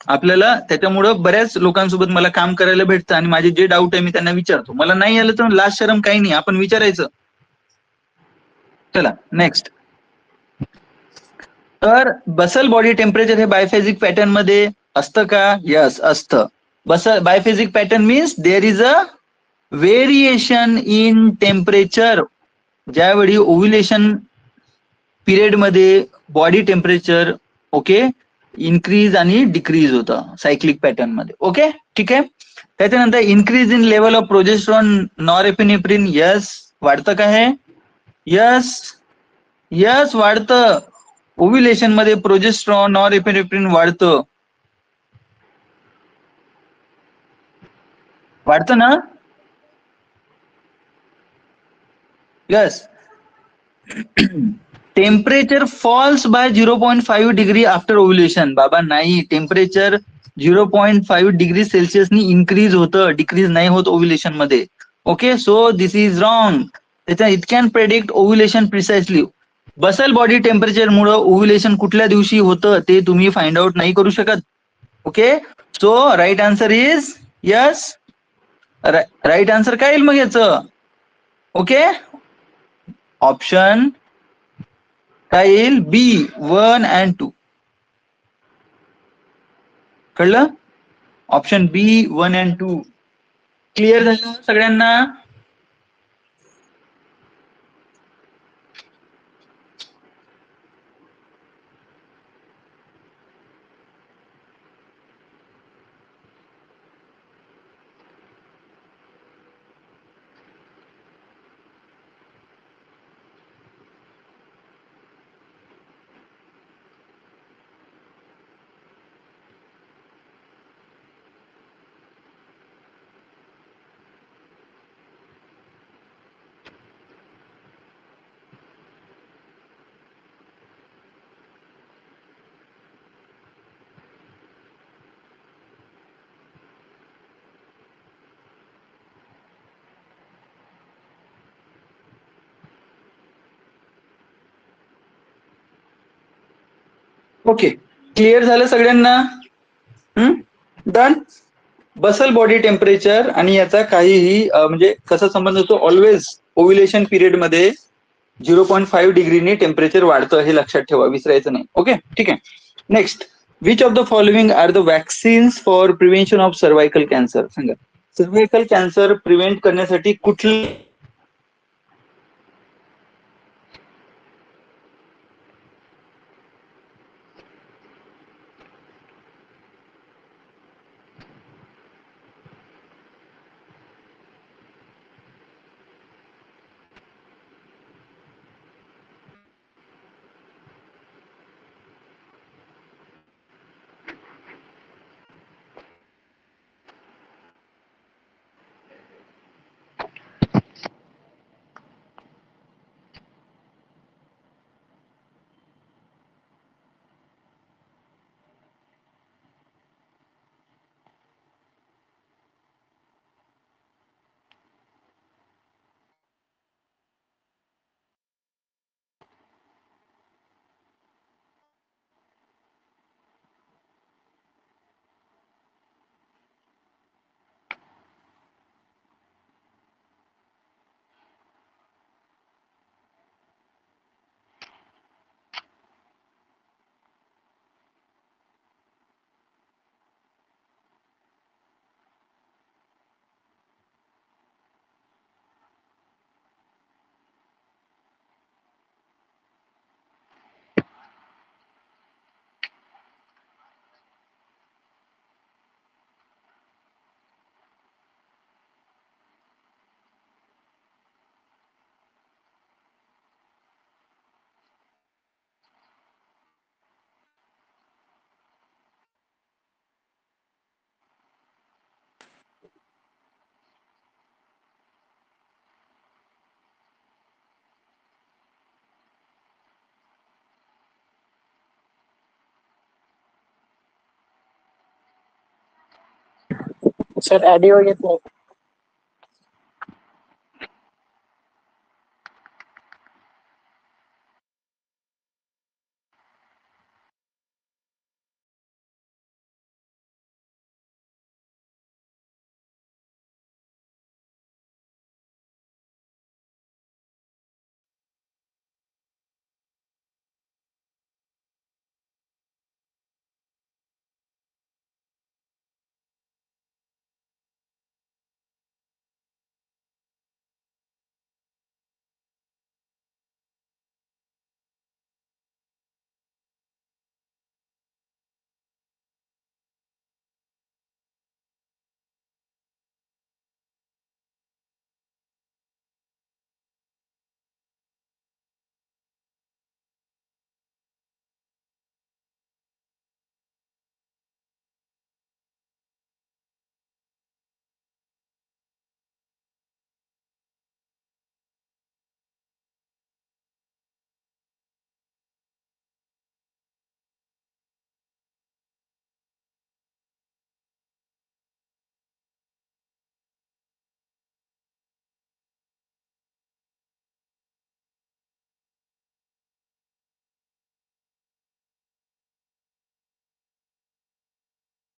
Speaker 1: आपल्याला त्याच्यामुळं बऱ्याच लोकांसोबत मला काम करायला भेटतं आणि माझे जे डाऊट आहे मी त्यांना विचारतो. मला नाही आलं तर लाज शरम काही नाही, आपण विचारायचं. चला नेक्स्ट. तर बसल बॉडी टेम्परेचर हे बायफेजिक पॅटर्न मध्ये असतं का? यस, असतं. Basal biphasic pattern means there is a variation in temperature. ज्यावेळी ओव्ह्युलेशन पिरियड मध्ये बॉडी टेम्परेचर ओके इन्क्रीज आणि डिक्रीज होतं सायक्लिक पॅटर्न मध्ये. ओके, ठीक आहे. त्याच्यानंतर increase in level of progesterone norepinephrine. Yes, वाढतं का हे? यस, यस वाढतं. ओव्ह्युलेशन मध्ये प्रोजेस्ट्रॉन नॉरएपिनेफ्रिन वाढतं. वाढतं ना? Yes. Temperature falls by 0.5 degree after ovulation. बाबा नाही, टेम्परेचर 0.5 डिग्री सेल्सिअसनी इन्क्रीज होतं, डिक्रीज नाही होत ओव्ह्युलेशन मध्ये. Okay, so this is wrong. त्याच्या it can predict ovulation precisely. Basal body temperature मुळे ओव्ह्युलेशन कुठल्या दिवशी होतं ते तुम्ही फाइंड आउट नाही करू शकत. Okay, so right answer is yes. Right answer काय येईल मग याचं? ओके, ऑप्शन काय येईल? B 1 and 2. कळलं? ऑप्शन बी 1 and 2 क्लिअर झालं सगळ्यांना? ओके, क्लिअर झालं सगळ्यांना? डन. बसल बॉडी टेम्परेचर आणि याचा काहीही म्हणजे कसा संबंध असतो? ऑलवेज ओव्युलेशन पिरियड मध्ये 0.5 डिग्रीनी टेम्परेचर वाढतं, हे लक्षात ठेवा, विसरायचं नाही. ओके, ठीक आहे. Next, which of the following R the vaccines for prevention of cervical cancer? सांगा. सर्व्हायकल कॅन्सर प्रिव्हेंट करण्यासाठी कुठली
Speaker 3: सर ऑडिओ येत नाही.